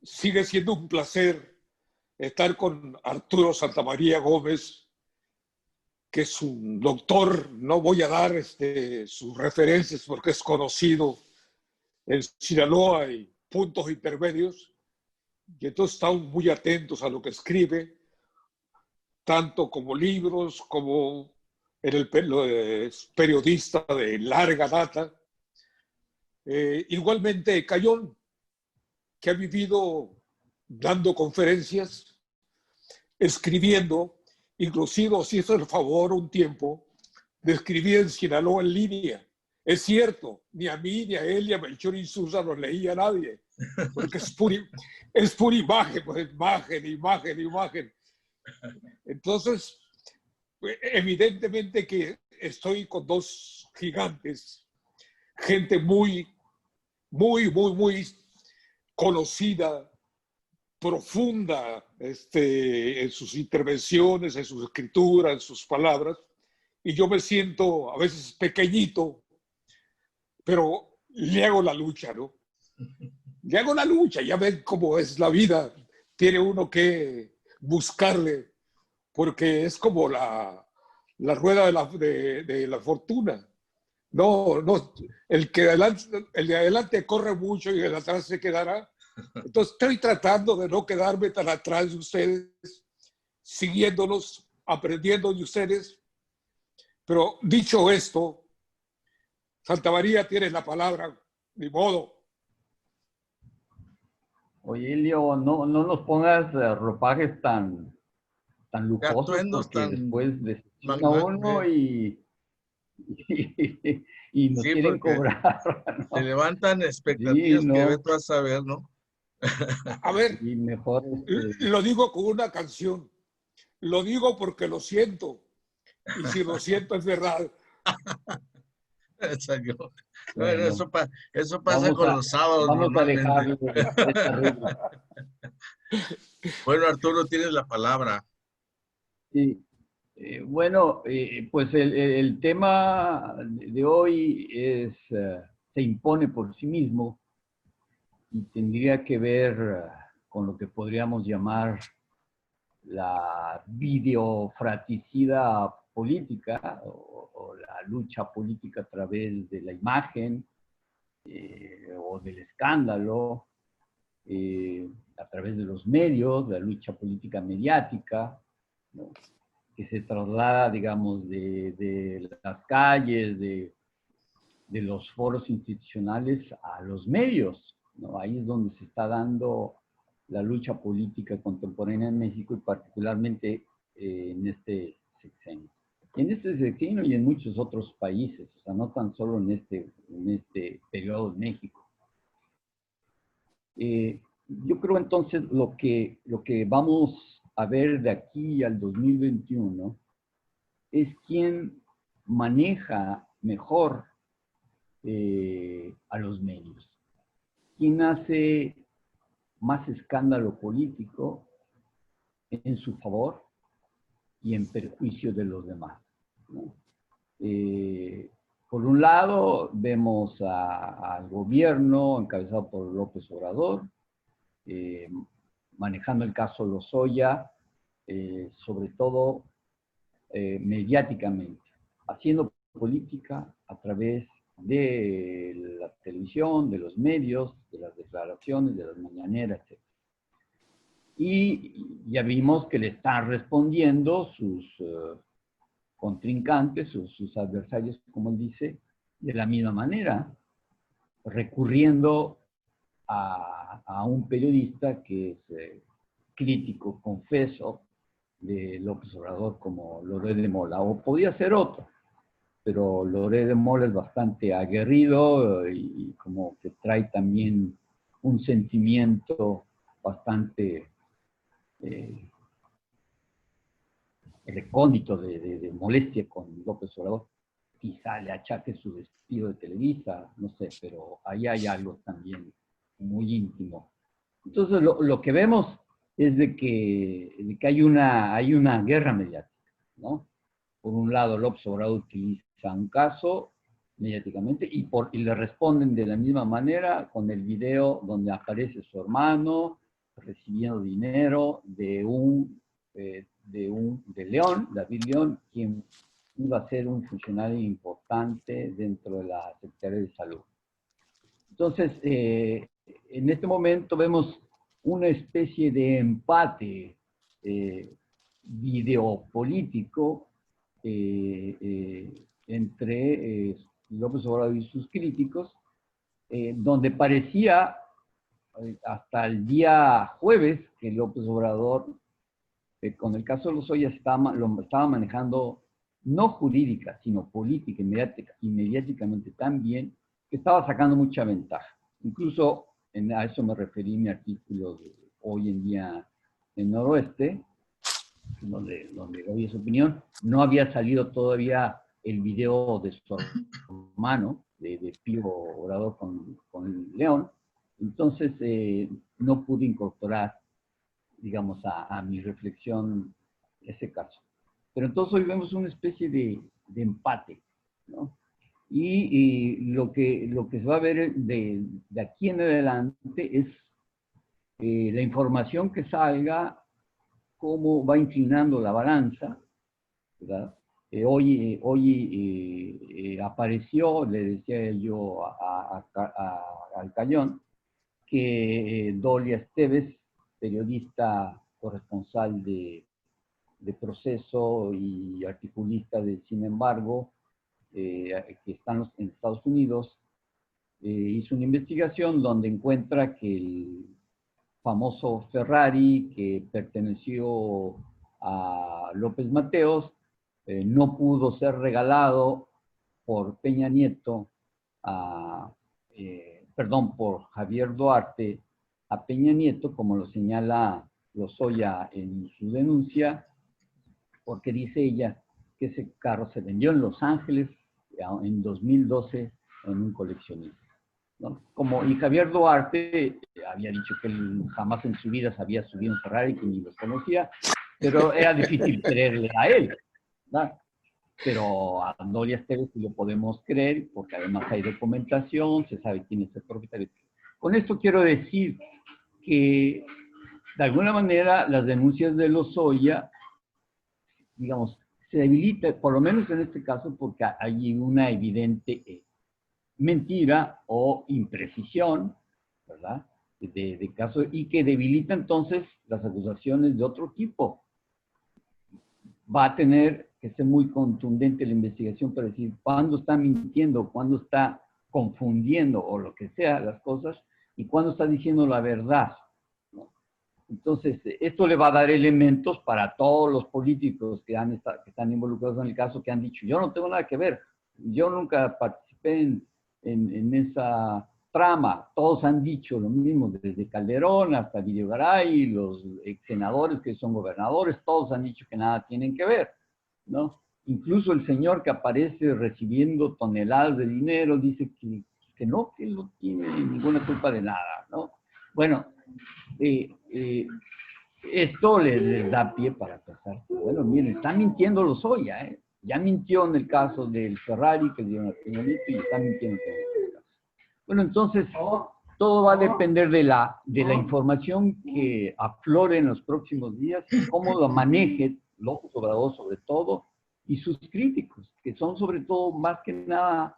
sigue siendo un placer estar con Arturo Santamaría Gómez, que es un doctor. No voy a dar sus referencias porque es conocido en Sinaloa y puntos intermedios, y entonces estamos muy atentos a lo que escribe, tanto como libros, como es periodista de larga data. Igualmente Cayón, que ha vivido dando conferencias, escribiendo, inclusive os hizo el favor un tiempo de escribir en Sinaloa en línea. Es cierto, ni a mí, ni a él, ni a Melchor Insulza nos leía nadie, porque es pura imagen, pues imagen, imagen, imagen. Entonces, evidentemente que estoy con dos gigantes, gente muy, muy, muy, muy conocida, profunda en sus intervenciones, en sus escrituras, en sus palabras, y yo me siento a veces pequeñito, pero le hago la lucha, ¿no? Le hago la lucha, ya ven cómo es la vida, tiene uno que buscarle, porque es como la rueda de la fortuna. No, no, el de adelante corre mucho y el de atrás se quedará. Entonces estoy tratando de no quedarme tan atrás de ustedes, siguiéndolos, aprendiendo de ustedes. Pero dicho esto, Santamaría, tienes la palabra, ni modo. Oye, Elio, no nos pongas ropajes tan lujosos, porque tan después decepciona uno y nos sí, quieren porque cobrar, ¿no? se levantan Sí, expectativas que ve no. tú a saber, ¿no? A ver, Y mejor, lo digo con una canción. Lo digo porque lo siento. Y si lo siento es verdad. Exacto. Bueno, bueno, eso pasa con los sábados vamos a normalmente. dejar esta regla. Bueno, Arturo, tienes la palabra. Sí. Bueno, pues el tema de hoy se impone por sí mismo y tendría que ver con lo que podríamos llamar la videofraticida política o la lucha política a través de la imagen o del escándalo, a través de los medios, la lucha política mediática, ¿no? Que se traslada, digamos, de las calles, de los foros institucionales a los medios, ¿no? Ahí es donde se está dando la lucha política contemporánea en México y particularmente en este sexenio. En este sexenio y en muchos otros países, o sea, no tan solo en este periodo de México. Yo creo entonces lo que vamos a ver de aquí al 2021 es quién maneja mejor a los medios. ¿Quién hace más escándalo político en su favor y en perjuicio de los demás, ¿no? Por un lado, vemos al gobierno encabezado por López Obrador, manejando el caso Lozoya, sobre todo mediáticamente, haciendo política a través de la televisión, de los medios, de las declaraciones, de las mañaneras, etc. Y ya vimos que le están respondiendo sus contrincantes, sus adversarios, como él dice, de la misma manera, recurriendo a un periodista que es crítico, confeso, de López Obrador, como Loret de Mola, o podía ser otro, pero Loret de Mola es bastante aguerrido y como que trae también un sentimiento bastante recóndito de molestia con López Obrador. Quizá le achaque su despido de Televisa, no sé, pero ahí hay algo también muy íntimo. Entonces lo que vemos es de que hay una guerra mediática, ¿no? Por un lado, López Obrador utiliza un caso mediáticamente, y le responden de la misma manera con el video donde aparece su hermano recibiendo dinero de León, David León, quien iba a ser un funcionario importante dentro de la Secretaría de Salud. Entonces, en este momento vemos una especie de empate videopolítico entre López Obrador y sus críticos, donde parecía hasta el día jueves que López Obrador, con el caso de Lozoya, lo estaba manejando no jurídica, sino política y mediáticamente tan bien, que estaba sacando mucha ventaja. Incluso a eso me referí en mi artículo de Hoy en Día en Noroeste, donde doy su opinión. No había salido todavía el video de su hermano, de Pío Obrador con León. Entonces, no pude incorporar, digamos, a mi reflexión ese caso. Pero entonces hoy vemos una especie de empate, ¿no? Y lo que se va a ver de aquí en adelante es la información que salga, cómo va inclinando la balanza, ¿verdad? Hoy apareció, le decía yo al Cañón, que Dolia Esteves, periodista corresponsal de Proceso y articulista de Sin Embargo, que están en Estados Unidos, hizo una investigación donde encuentra que el famoso Ferrari que perteneció a López Mateos no pudo ser regalado por Peña Nieto por Javier Duarte a Peña Nieto, como lo señala Lozoya en su denuncia, porque dice ella que ese carro se vendió en Los Ángeles en 2012 en un coleccionista, ¿no? Y Javier Duarte había dicho que él jamás en su vida se había subido un Ferrari, que ni los conocía, pero era difícil creerle a él, ¿no? Pero a Dolia Esteves sí lo podemos creer, porque además hay documentación, se sabe quién es el propietario. Con esto quiero decir que, de alguna manera, las denuncias de Lozoya, digamos, se debilita, por lo menos en este caso, porque hay una evidente mentira o imprecisión, ¿verdad?, de caso, y que debilita entonces las acusaciones de otro tipo. Va a tener que ser muy contundente la investigación para decir cuándo está mintiendo, cuándo está confundiendo o lo que sea las cosas, y cuándo está diciendo la verdad, ¿no? Entonces, esto le va a dar elementos para todos los políticos que están involucrados en el caso, que han dicho, yo no tengo nada que ver, yo nunca participé en esa trama. Todos han dicho lo mismo, desde Calderón hasta Videgaray, los ex senadores que son gobernadores, todos han dicho que nada tienen que ver, ¿no? Incluso el señor que aparece recibiendo toneladas de dinero dice que no tiene ninguna culpa de nada, ¿no? Bueno, esto les da pie para pensar, bueno, miren, están mintiendo Lozoya, ¿eh? Ya mintió en el caso del Ferrari que le dieron a Peña Nieto y está mintiendo en este caso. Bueno, entonces, todo va a depender de la información que aflore en los próximos días, cómo lo maneje López Obrador sobre todo, y sus críticos, que son sobre todo más que nada,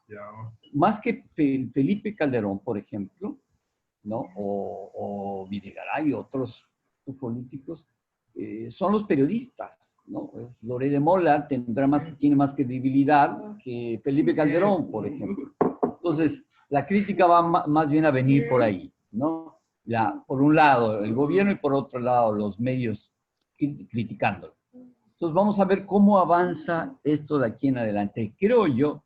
más que Felipe Calderón, por ejemplo, ¿no? O Videgaray y otros políticos, son los periodistas, ¿no? Loret de Mola tiene más credibilidad que Felipe Calderón, por ejemplo. Entonces, la crítica va más bien a venir por ahí, ¿no? Por un lado el gobierno y por otro lado los medios criticándolo. Entonces vamos a ver cómo avanza esto de aquí en adelante. Creo yo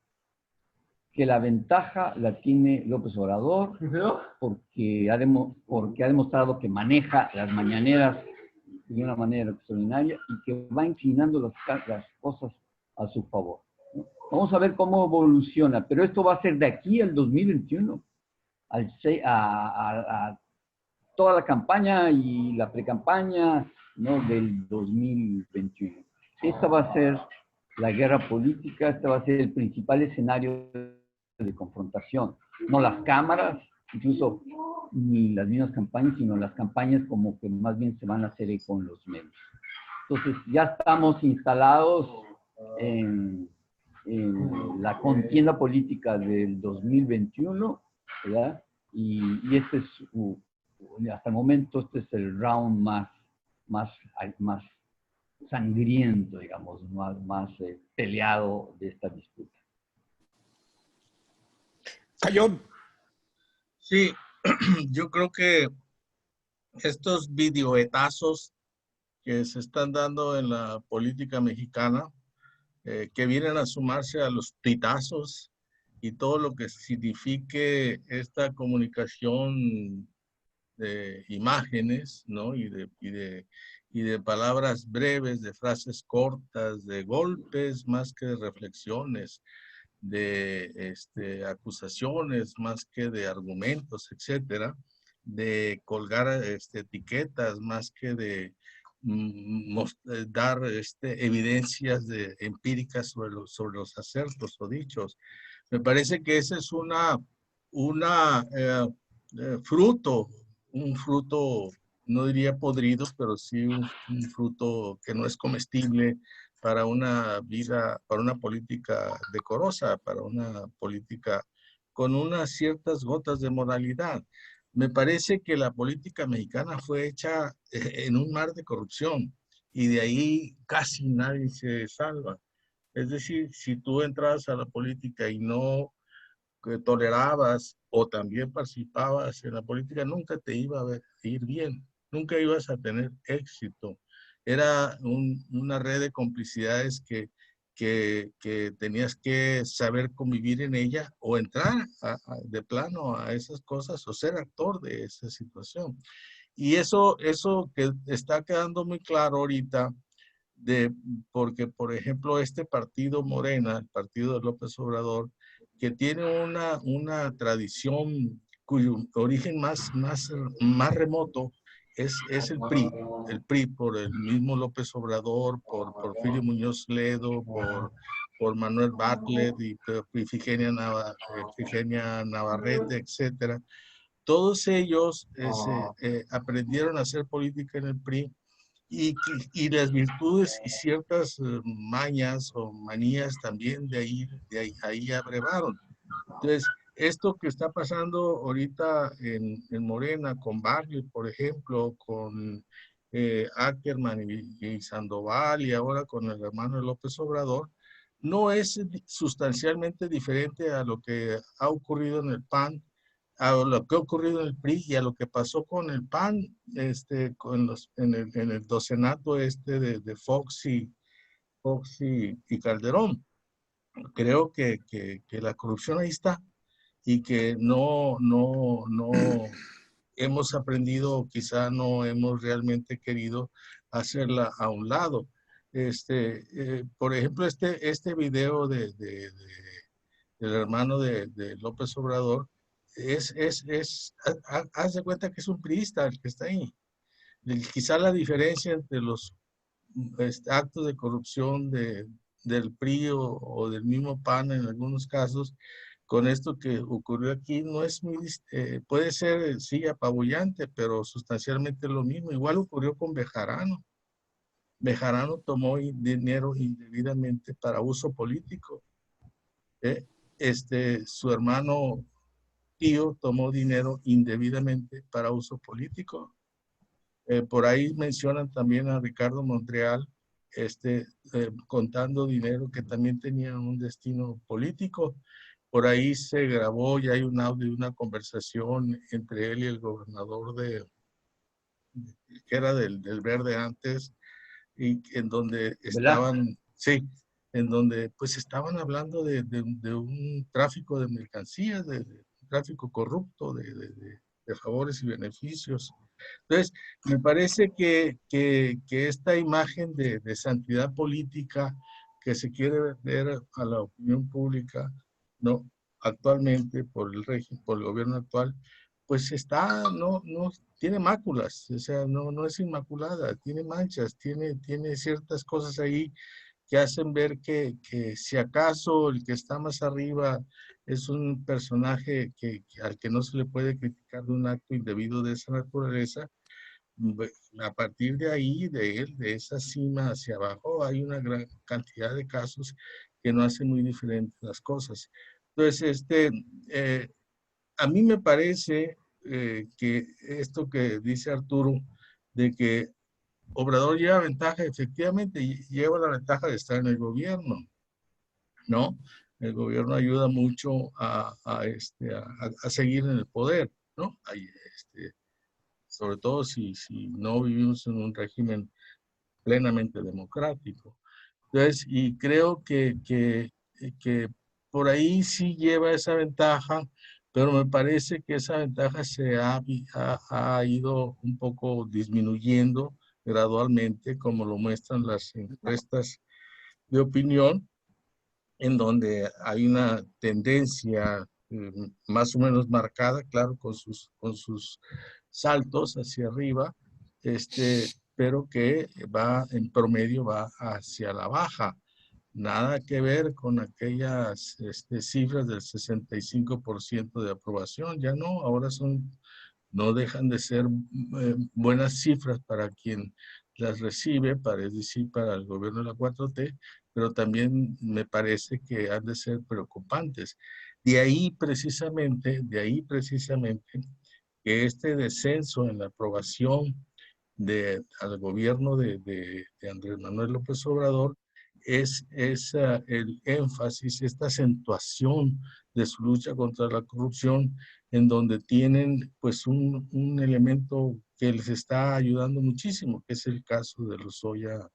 que la ventaja la tiene López Obrador porque ha demostrado que maneja las mañaneras de una manera extraordinaria y que va inclinando las cosas a su favor, ¿no? Vamos a ver cómo evoluciona, pero esto va a ser de aquí al 2021, a toda la campaña y la precampaña, ¿no?, del 2021. Esta va a ser la guerra política, este va a ser el principal escenario de confrontación. No las cámaras, incluso ni las mismas campañas, sino las campañas como que más bien se van a hacer con los medios. Entonces, ya estamos instalados en la contienda política del 2021, ¿verdad? Y este es, hasta el momento, este es el round más sangriento, digamos, más peleado de esta disputa. Cayón. Sí, yo creo que estos videoetazos que se están dando en la política mexicana, que vienen a sumarse a los tuitazos y todo lo que signifique esta comunicación de imágenes, ¿no? Y de palabras breves, de frases cortas, de golpes más que de reflexiones, de acusaciones más que de argumentos, etcétera, de colgar etiquetas más que de dar evidencias empíricas sobre los acertos o dichos. Me parece que ese es un fruto, no diría podrido, pero sí un fruto que no es comestible para una vida, para una política decorosa, para una política con unas ciertas gotas de moralidad. Me parece que la política mexicana fue hecha en un mar de corrupción y de ahí casi nadie se salva. Es decir, si tú entras a la política y no tolerabas o también participabas en la política, nunca te iba a ir bien, nunca ibas a tener éxito. Era una red de complicidades que tenías que saber convivir en ella o entrar de plano a esas cosas o ser actor de esa situación. Y eso que está quedando muy claro ahorita, porque, por ejemplo, este partido Morena, el partido de López Obrador, que tiene una tradición cuyo origen más remoto es el PRI por el mismo López Obrador, por Porfirio Muñoz Ledo, por Manuel Bartlett y por Ifigenia Navarrete, etcétera. Todos ellos aprendieron a hacer política en el PRI y las virtudes y ciertas mañas o manías también de ahí abrevaron. Entonces, esto que está pasando ahorita en Morena, con Bartlett, por ejemplo, con Ackerman y Sandoval, y ahora con el hermano de López Obrador, no es sustancialmente diferente a lo que ha ocurrido en el PAN, a lo que ha ocurrido en el PRI y a lo que pasó con el PAN en el docenato de Fox y Calderón. Creo que la corrupción ahí está y que no hemos aprendido, quizá no hemos realmente querido hacerla a un lado. Por ejemplo, este video del hermano de López Obrador, haz de cuenta que es un priista el que está ahí. Quizá la diferencia entre los actos de corrupción del PRI o del mismo PAN en algunos casos, con esto que ocurrió aquí, no es muy, puede ser, sí, apabullante, pero sustancialmente lo mismo. Igual ocurrió con Bejarano. Bejarano tomó dinero indebidamente para uso político. Su hermano tío tomó dinero indebidamente para uso político. Por ahí mencionan también a Ricardo Montreal, contando dinero que también tenía un destino político. Por ahí se grabó y hay un audio de una conversación entre él y el gobernador que era del Verde antes, y en donde estaban, sí, en donde pues estaban hablando de un tráfico de mercancías, de un tráfico corrupto, de favores y beneficios. Entonces, me parece que esta imagen de santidad política que se quiere ver a la opinión pública, ¿no? Actualmente por el régimen, por el gobierno actual, pues no tiene máculas, o sea, no es inmaculada, tiene manchas, tiene ciertas cosas ahí que hacen ver que si acaso el que está más arriba es un personaje al que no se le puede criticar de un acto indebido de esa naturaleza, a partir de ahí, de él, de esa cima hacia abajo, hay una gran cantidad de casos que no hacen muy diferentes las cosas. Entonces, a mí me parece que esto que dice Arturo, de que Obrador lleva ventaja, efectivamente, lleva la ventaja de estar en el gobierno, ¿no? El gobierno ayuda mucho a seguir en el poder, ¿no? Sobre todo si no vivimos en un régimen plenamente democrático. Entonces, y creo que por ahí sí lleva esa ventaja, pero me parece que esa ventaja ha ido un poco disminuyendo gradualmente, como lo muestran las encuestas de opinión, en donde hay una tendencia más o menos marcada, claro, con sus saltos hacia arriba, pero que va en promedio va hacia la baja. Nada que ver con aquellas cifras del 65% de aprobación, ya no, ahora no dejan de ser buenas cifras para quien las recibe, es decir, para el gobierno de la 4T, pero también me parece que han de ser preocupantes. De ahí precisamente que este descenso en la aprobación al gobierno de Andrés Manuel López Obrador es el énfasis, esta acentuación de su lucha contra la corrupción, en donde tienen pues un elemento que les está ayudando muchísimo, que es el caso de Lozoya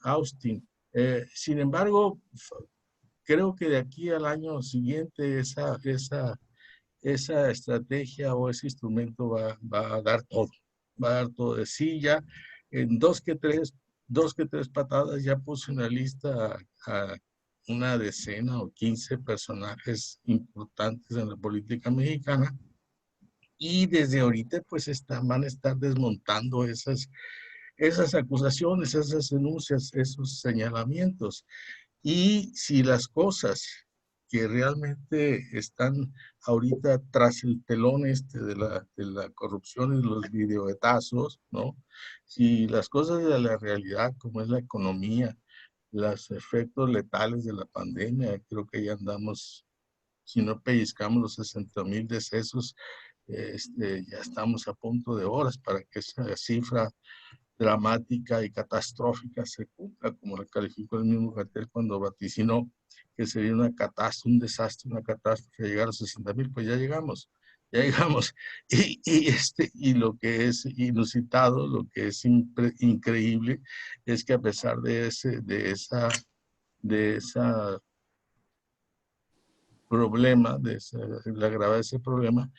Austin. Sin embargo, creo que de aquí al año siguiente esa estrategia o ese instrumento va a dar todo. Va a dar todo de sí. Ya en dos que tres patadas ya puso en la lista a una decena o 15 personajes importantes en la política mexicana. Y desde ahorita pues van a estar desmontando esas acusaciones, esas denuncias, esos señalamientos. Y si las cosas que realmente están ahorita tras el telón de la corrupción y los videoetazos, ¿no? Si las cosas de la realidad, como es la economía, los efectos letales de la pandemia, creo que ya andamos, si no pellizcamos los 60,000 decesos, ya estamos a punto de horas para que esa cifra dramática y catastrófica se cumpla, como la calificó el mismo Gatell cuando vaticinó que sería una catástrofe, un desastre, una catástrofe llegar a 60,000, pues ya llegamos. Y lo que es inusitado, lo que es increíble, es que a pesar de esa problema, la gravedad de ese problema,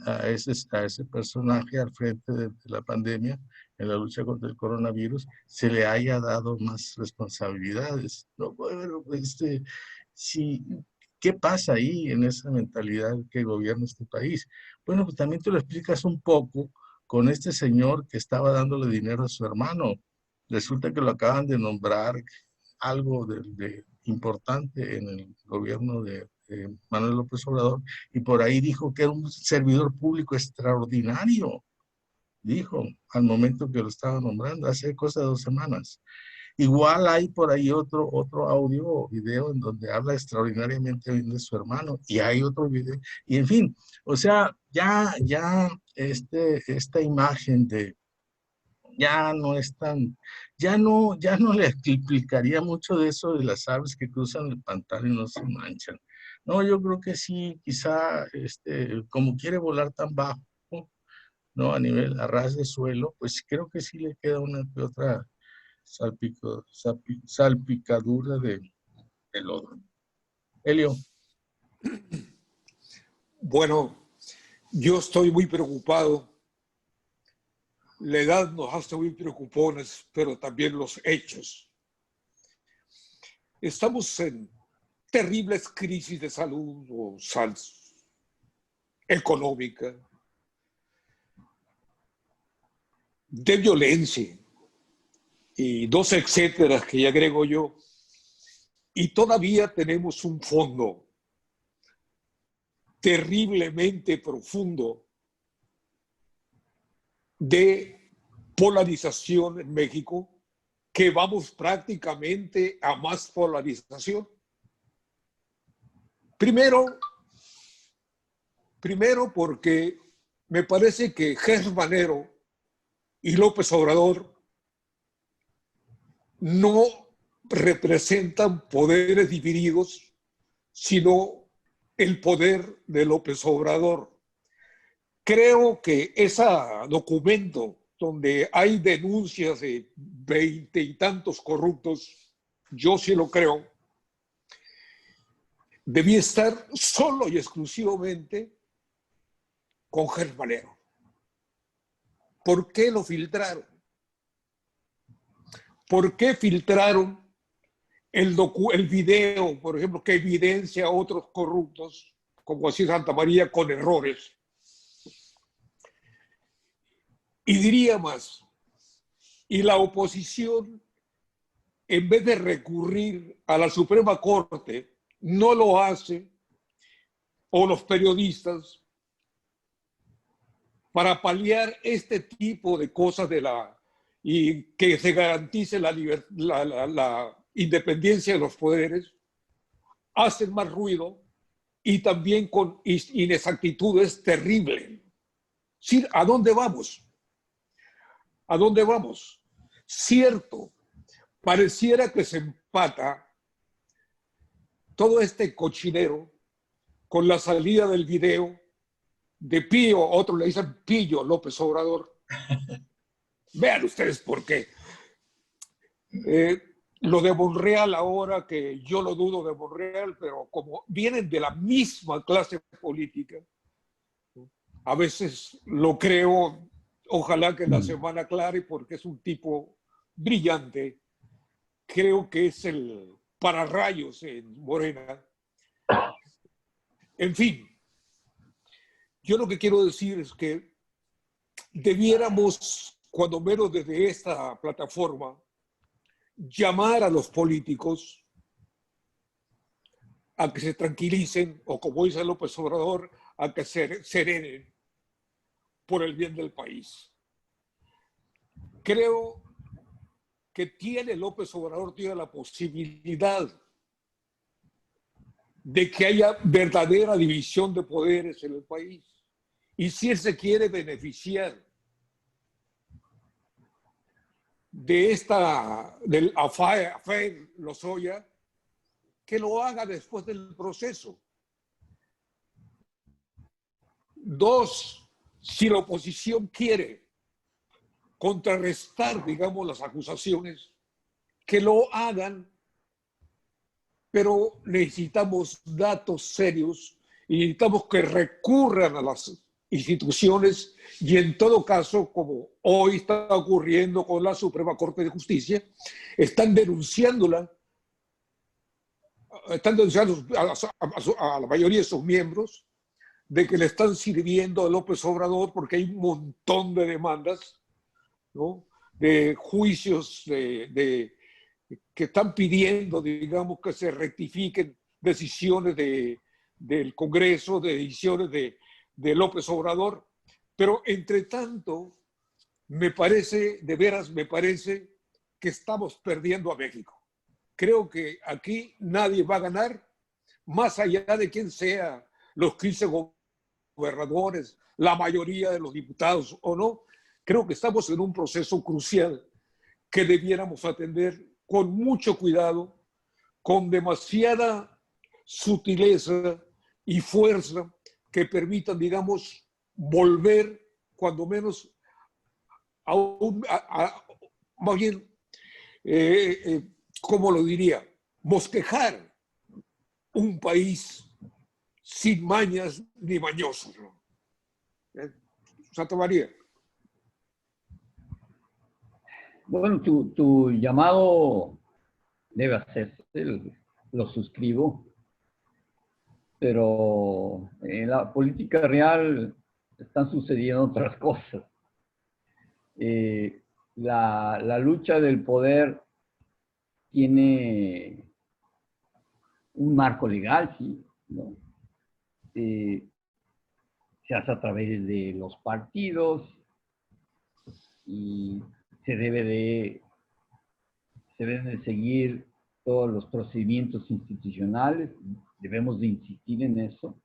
a ese personaje al frente de la pandemia, en la lucha contra el coronavirus, se le haya dado más responsabilidades. No, bueno, sí, ¿qué pasa ahí en esa mentalidad que gobierna este país? Bueno, pues también te lo explicas un poco con este señor que estaba dándole dinero a su hermano. Resulta que lo acaban de nombrar algo de importante en el gobierno de Manuel López Obrador, y por ahí dijo que era un servidor público extraordinario, dijo al momento que lo estaba nombrando, hace cosa de 2 semanas. Igual hay por ahí otro audio o video en donde habla extraordinariamente bien de su hermano, y hay otro video, y en fin, o sea, ya esta imagen de ya no es tan, ya no le explicaría mucho de eso de las aves que cruzan el pantano y no se manchan. No, yo creo que sí, quizá, como quiere volar tan bajo, ¿no? A ras de suelo, pues creo que sí le queda una que otra salpicadura de lodo. Elio. Bueno, yo estoy muy preocupado. La edad nos hace muy preocupones, pero también los hechos. Estamos en terribles crisis de salud o económica, de violencia. y dos etcéteras que ya agrego yo. Y todavía tenemos un fondo terriblemente profundo de polarización en México, que vamos prácticamente a más polarización. Primero porque me parece que Gertz Manero y López Obrador no representan poderes divididos, sino el poder de López Obrador. Creo que ese documento donde hay denuncias de 20 y tantos corruptos, yo sí lo creo, debía estar solo y exclusivamente con Gertz Manero. ¿Por qué lo filtraron? ¿Por qué filtraron el video, por ejemplo, que evidencia a otros corruptos, como así Santa María, con errores? Y diría más, y la oposición, en vez de recurrir a la Suprema Corte, no lo hace, o los periodistas, para paliar este tipo de cosas y que se garantice la independencia de los poderes, hacen más ruido y también con inexactitudes terribles. ¿Sí? ¿A dónde vamos? ¿A dónde vamos? Cierto, pareciera que se empata todo este cochinero con la salida del video de Pío, otros le dicen Pillo López Obrador. Vean ustedes por qué. Lo de Monreal ahora, que yo lo dudo de Monreal, pero como vienen de la misma clase política, a veces lo creo, ojalá que la semana aclare, porque es un tipo brillante. Creo que es el pararrayos en Morena. En fin, yo lo que quiero decir es que debiéramos, cuando menos desde esta plataforma, llamar a los políticos a que se tranquilicen, o como dice López Obrador, a que se serenen por el bien del país. Creo que López Obrador tiene la posibilidad de que haya verdadera división de poderes en el país. Y si él se quiere beneficiar del affair Lozoya, que lo haga después del proceso. Dos, si la oposición quiere contrarrestar, digamos, las acusaciones, que lo hagan, pero necesitamos datos serios y necesitamos que recurran a las instituciones y en todo caso, como hoy está ocurriendo con la Suprema Corte de Justicia, están denunciando a la mayoría de sus miembros de que le están sirviendo a López Obrador porque hay un montón de demandas, ¿no? De juicios que están pidiendo, digamos, que se rectifiquen decisiones del Congreso, de decisiones de López Obrador. Pero entre tanto, de veras me parece que estamos perdiendo a México. Creo que aquí nadie va a ganar, más allá de quién sea los 15 gobernadores, la mayoría de los diputados o no. Creo que estamos en un proceso crucial que debiéramos atender con mucho cuidado, con demasiada sutileza y fuerza que permitan, digamos, volver, cuando menos, más bien, ¿cómo lo diría? Bosquejar un país sin mañas ni mañosos. Santa María. Bueno, tu llamado debe hacerse, lo suscribo, pero en la política real están sucediendo otras cosas. la lucha del poder tiene un marco legal, sí, ¿no? Se hace a través de los partidos y se deben de seguir todos los procedimientos institucionales, debemos de insistir en eso,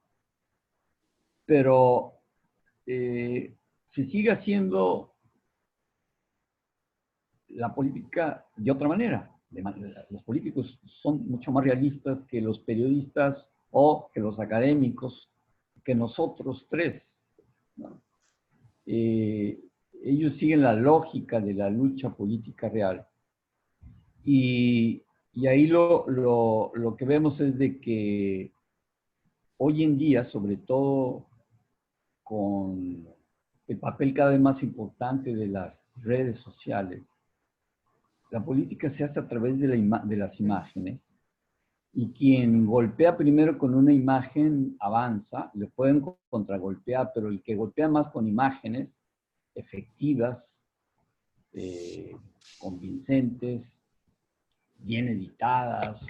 pero se sigue haciendo la política de otra manera. Los políticos son mucho más realistas que los periodistas o que los académicos, que nosotros tres, ¿no? Ellos siguen la lógica de la lucha política real. Y ahí lo que vemos es de que hoy en día, sobre todo con el papel cada vez más importante de las redes sociales, la política se hace a través de las imágenes, y quien golpea primero con una imagen avanza, le pueden contragolpear, pero el que golpea más con imágenes efectivas, convincentes, bien editadas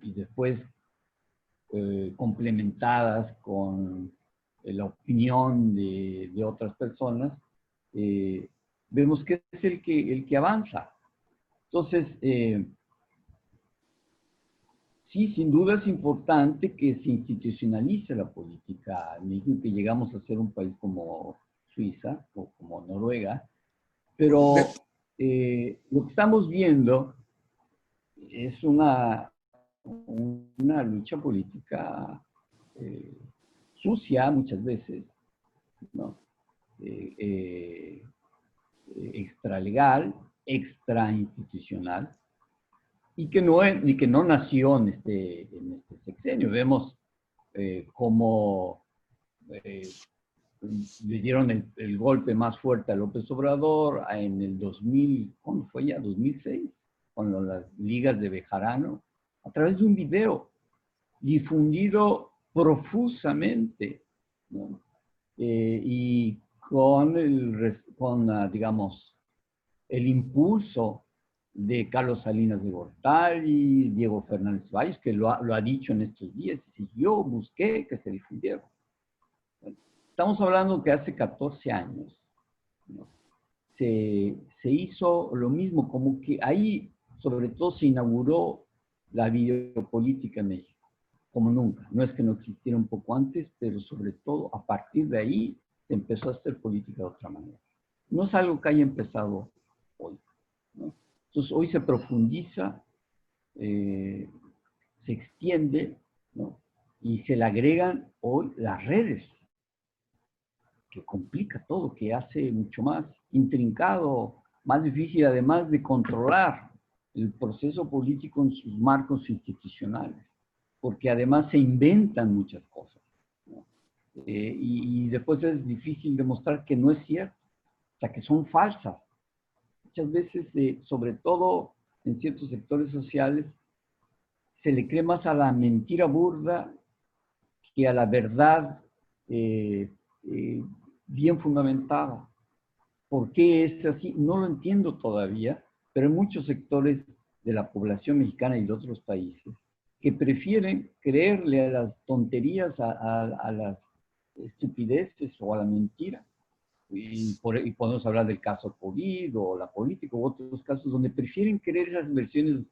y después complementadas con la opinión de otras personas, vemos que es el que avanza. Entonces, sí, sin duda es importante que se institucionalice la política. Mismo que llegamos a ser un país como Suiza o como Noruega, pero lo que estamos viendo es una lucha política sucia muchas veces, ¿no? Extralegal, extrainstitucional, y que no nació en este sexenio. Vemos cómo le dieron el golpe más fuerte a López Obrador en el 2000, ¿cuándo fue ya? 2006, con las ligas de Bejarano, a través de un video difundido profusamente, ¿no? Y con digamos, el impulso de Carlos Salinas de Gortari, Diego Fernández Valles, que lo ha dicho en estos días, y yo busqué que se difundiera. Estamos hablando que hace 14 años, ¿no? Se hizo lo mismo, como que ahí sobre todo se inauguró la biopolítica en México, como nunca. No es que no existiera un poco antes, pero sobre todo a partir de ahí se empezó a hacer política de otra manera. No es algo que haya empezado hoy, ¿no? Entonces hoy se profundiza, se extiende, ¿no? Y se le agregan hoy las redes, que complica todo, que hace mucho más intrincado, más difícil además de controlar el proceso político en sus marcos institucionales, porque además se inventan muchas cosas, ¿no? Y después es difícil demostrar que no es cierto, o sea, que son falsas. Muchas veces, sobre todo en ciertos sectores sociales, se le cree más a la mentira burda que a la verdad bien fundamentada. ¿Por qué es así? No lo entiendo todavía, pero hay muchos sectores de la población mexicana y de otros países que prefieren creerle a las tonterías, a las estupideces o a la mentira. Y podemos hablar del caso COVID o la política u otros casos donde prefieren creer esas versiones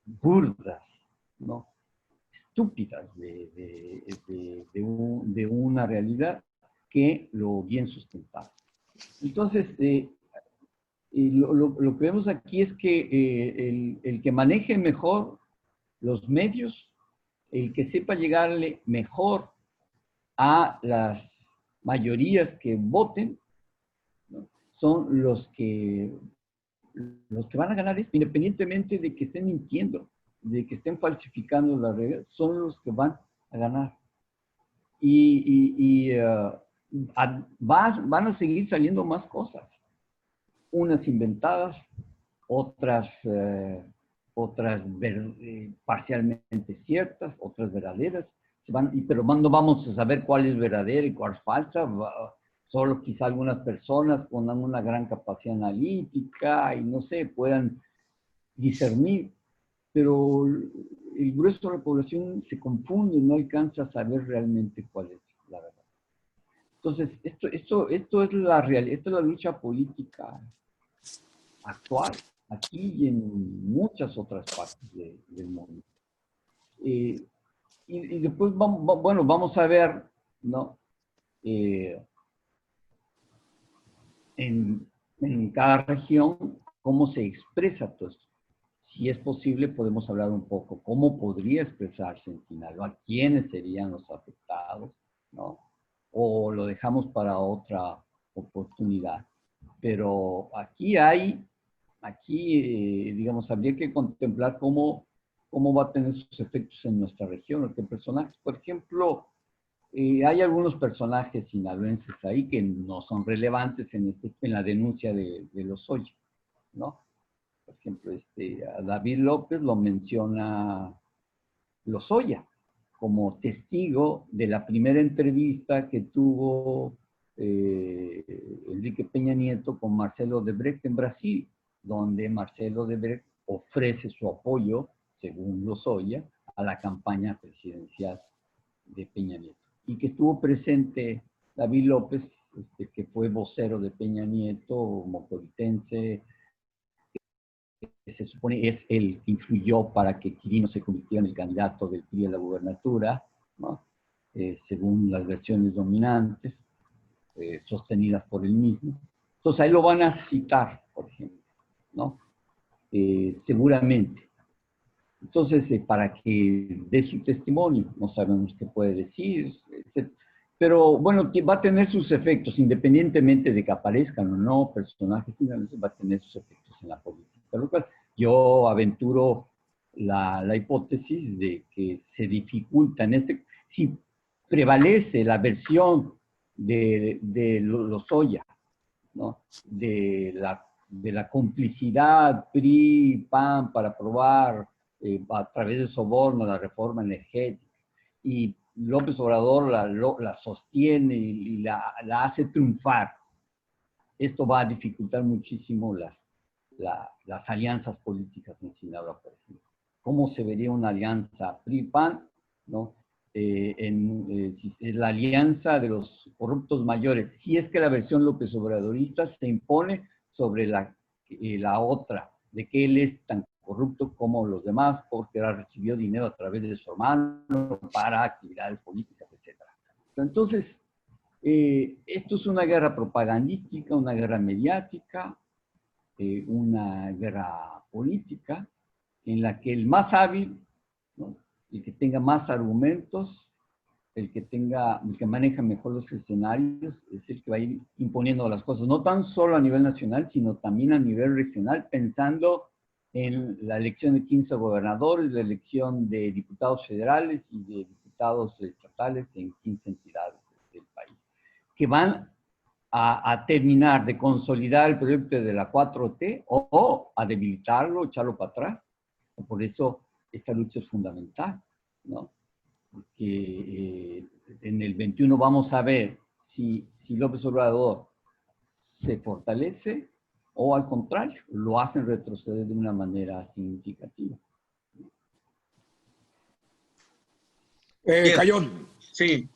burdas, ¿no? Estúpidas de una realidad que lo bien sustentado. Entonces, lo que vemos aquí es que el que maneje mejor los medios, el que sepa llegarle mejor a las mayorías que voten, ¿no? Son los que van a ganar esto, independientemente de que estén mintiendo, de que estén falsificando las reglas, son los que van a ganar. Van a seguir saliendo más cosas, unas inventadas, otras parcialmente ciertas, otras verdaderas, pero no vamos a saber cuál es verdadera y cuál es falsa. solo quizá algunas personas con una gran capacidad analítica y no sé, puedan discernir, pero el grueso de la población se confunde, no alcanza a saber realmente cuál es la verdad. Entonces, esto es la realidad, esto es la lucha política actual, aquí y en muchas otras partes del mundo. Y después, vamos a ver, ¿no? En cada región, cómo se expresa todo esto. Si es posible, podemos hablar un poco cómo podría expresarse en Sinaloa, quiénes serían los afectados, ¿no? O lo dejamos para otra oportunidad. Pero digamos, habría que contemplar cómo va a tener sus efectos en nuestra región, qué personajes. Por ejemplo, hay algunos personajes sinaloenses ahí que no son relevantes en la denuncia de Lozoya, ¿no? Por ejemplo, a David López lo menciona Lozoya como testigo de la primera entrevista que tuvo Enrique Peña Nieto con Marcelo Odebrecht en Brasil, donde Marcelo Odebrecht ofrece su apoyo, según Lozoya, a la campaña presidencial de Peña Nieto. Y que estuvo presente David López, que fue vocero de Peña Nieto, mocoritense, que se supone es el que influyó para que Quirino se convirtiera en el candidato del PRI a la gubernatura, ¿no? Según las versiones dominantes, sostenidas por él mismo. Entonces ahí lo van a citar, por ejemplo, ¿no? Seguramente. Entonces, para que dé su testimonio, no sabemos qué puede decir, etc. Pero bueno, va a tener sus efectos, independientemente de que aparezcan o no personajes, va a tener sus efectos en la política. Lo cual yo aventuro la hipótesis de que se dificulta si prevalece la versión de Lozoya, ¿no? De la complicidad PRI-PAN para aprobar a través de soborno la reforma energética, y López Obrador la sostiene y la hace triunfar. Esto va a dificultar muchísimo las alianzas políticas en Sinaloa, por ejemplo. ¿Cómo se vería una alianza PRI-PAN, ¿no? La alianza de los corruptos mayores, si es que la versión López Obradorista se impone sobre la otra, de que él es tan corrupto como los demás, porque recibió dinero a través de su hermano para actividades políticas, etc. Entonces, esto es una guerra propagandística, una guerra mediática, una guerra política, en la que el más hábil, ¿no? El que tenga más argumentos, el que maneja mejor los escenarios, es el que va a ir imponiendo las cosas, no tan solo a nivel nacional, sino también a nivel regional, pensando en la elección de 15 gobernadores, la elección de diputados federales y de diputados estatales en 15 entidades del país, que van a terminar de consolidar el proyecto de la 4T o a debilitarlo, echarlo para atrás. Por eso esta lucha es fundamental, ¿no? Porque en el 21 vamos a ver si López Obrador se fortalece o al contrario, lo hacen retroceder de una manera significativa. Cayón. Sí,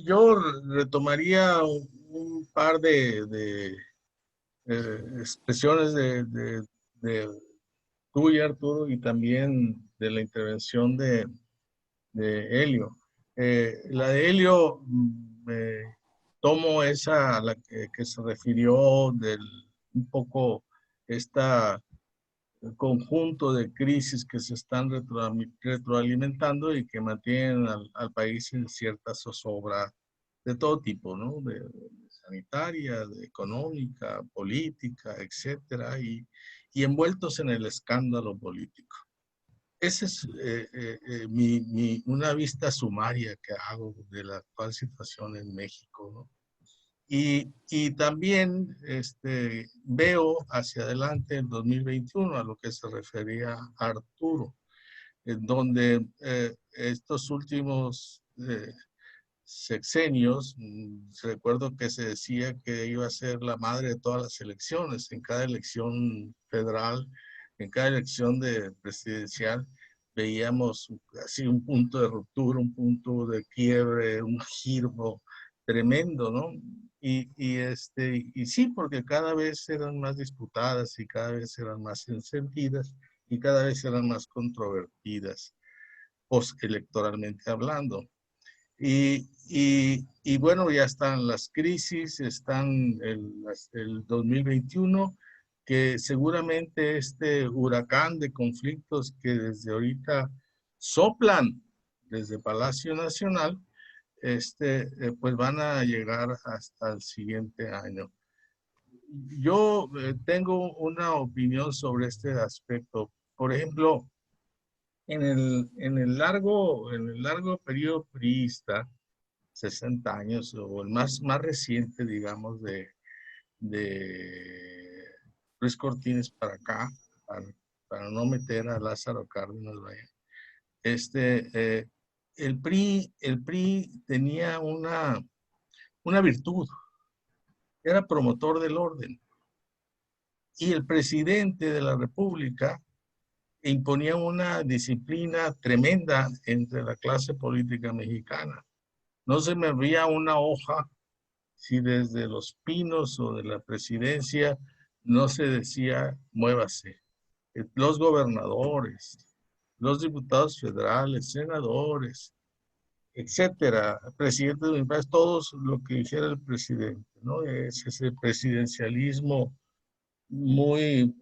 yo retomaría un par de expresiones de tuya, Arturo, y también de la intervención de Helio. La de Helio, tomo esa a la que se refirió un poco esta conjunto de crisis que se están retroalimentando y que mantienen al país en cierta zozobra de todo tipo, ¿no? De sanitaria, de económica, política, etcétera, y envueltos en el escándalo político. Esa es una vista sumaria que hago de la actual situación en México, ¿no? Y también veo hacia adelante en 2021 a lo que se refería Arturo, en donde estos últimos sexenios. Recuerdo que se decía que iba a ser la madre de todas las elecciones, en cada elección federal, en cada elección presidencial, veíamos así un punto de ruptura, un punto de quiebre, un giro tremendo, ¿no? Y sí, porque cada vez eran más disputadas y cada vez eran más encendidas y cada vez eran más controvertidas, postelectoralmente hablando. Y bueno, ya están las crisis, están el 2021, que seguramente este huracán de conflictos que desde ahorita soplan desde Palacio Nacional, pues van a llegar hasta el siguiente año. Yo tengo una opinión sobre este aspecto. Por ejemplo, en el largo periodo priista, 60 años, o el más reciente, digamos, de Luis Cortines para acá, para no meter a Lázaro Cárdenas, vaya. El PRI tenía una virtud, era promotor del orden. Y el presidente de la República imponía una disciplina tremenda entre la clase política mexicana. No se me veía una hoja si desde Los Pinos o de la presidencia no se decía muévase. Los gobernadores, los diputados federales, senadores, etcétera, presidentes municipales, todos lo que dijera el presidente, ¿no? Es ese presidencialismo muy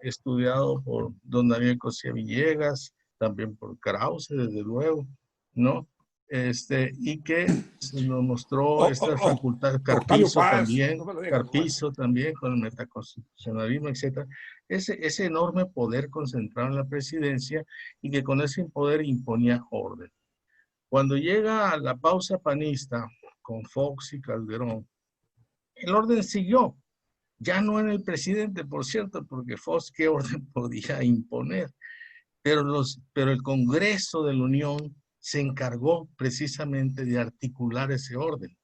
estudiado por don Daniel Cosía Villegas, también por Krause, desde luego, ¿no? Y que se nos mostró esta facultad, Octavio Paz, no me lo dejes, Carpizo también con el metaconstitucionalismo, etcétera. Ese enorme poder concentrado en la presidencia y que con ese poder imponía orden. Cuando llega la pausa panista con Fox y Calderón, el orden siguió. Ya no en el presidente, por cierto, porque Fox qué orden podía imponer. Pero el Congreso de la Unión se encargó precisamente de articular ese orden,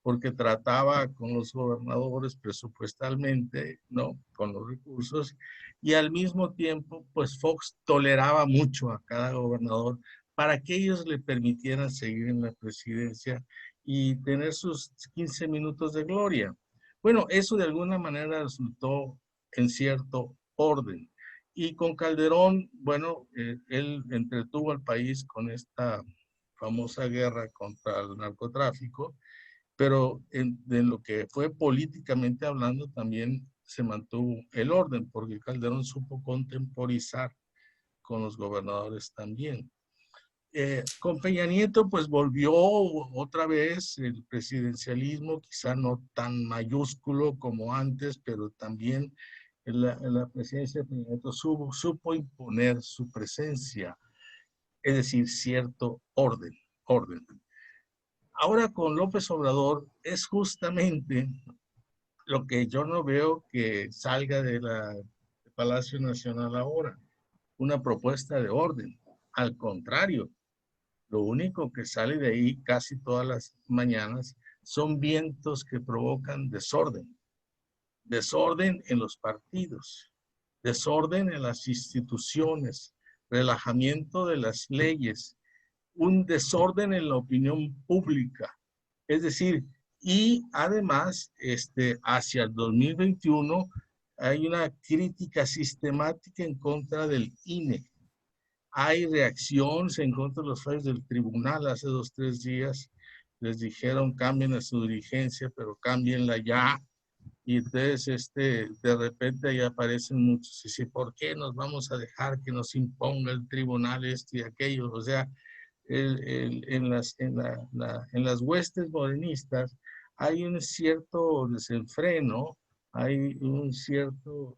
porque trataba con los gobernadores presupuestalmente, ¿no? Con los recursos, y al mismo tiempo, pues Fox toleraba mucho a cada gobernador para que ellos le permitieran seguir en la presidencia y tener sus 15 minutos de gloria. Bueno, eso de alguna manera resultó en cierto orden. Y con Calderón, bueno, él entretuvo al país con esta famosa guerra contra el narcotráfico, pero en lo que fue políticamente hablando también se mantuvo el orden, porque Calderón supo contemporizar con los gobernadores también. Con Peña Nieto, pues volvió otra vez el presidencialismo, quizá no tan mayúsculo como antes, pero también en la presidencia de Peña Nieto supo imponer su presencia, es decir, cierto orden. Ahora con López Obrador es justamente lo que yo no veo que salga de Palacio Nacional ahora, una propuesta de orden. Al contrario, lo único que sale de ahí casi todas las mañanas son vientos que provocan desorden. Desorden en los partidos, desorden en las instituciones, relajamiento de las leyes, un desorden en la opinión pública. Es decir, y además, hacia el 2021 hay una crítica sistemática en contra del INE. Hay reacciones en contra de los fallos del tribunal. Hace 2 o 3 días les dijeron cambien a su dirigencia, pero cámbienla ya. Y entonces de repente ahí aparecen muchos y dicen, ¿por qué nos vamos a dejar que nos imponga el tribunal esto y aquello? O sea, en las huestes morenistas hay un cierto desenfreno, hay un cierto,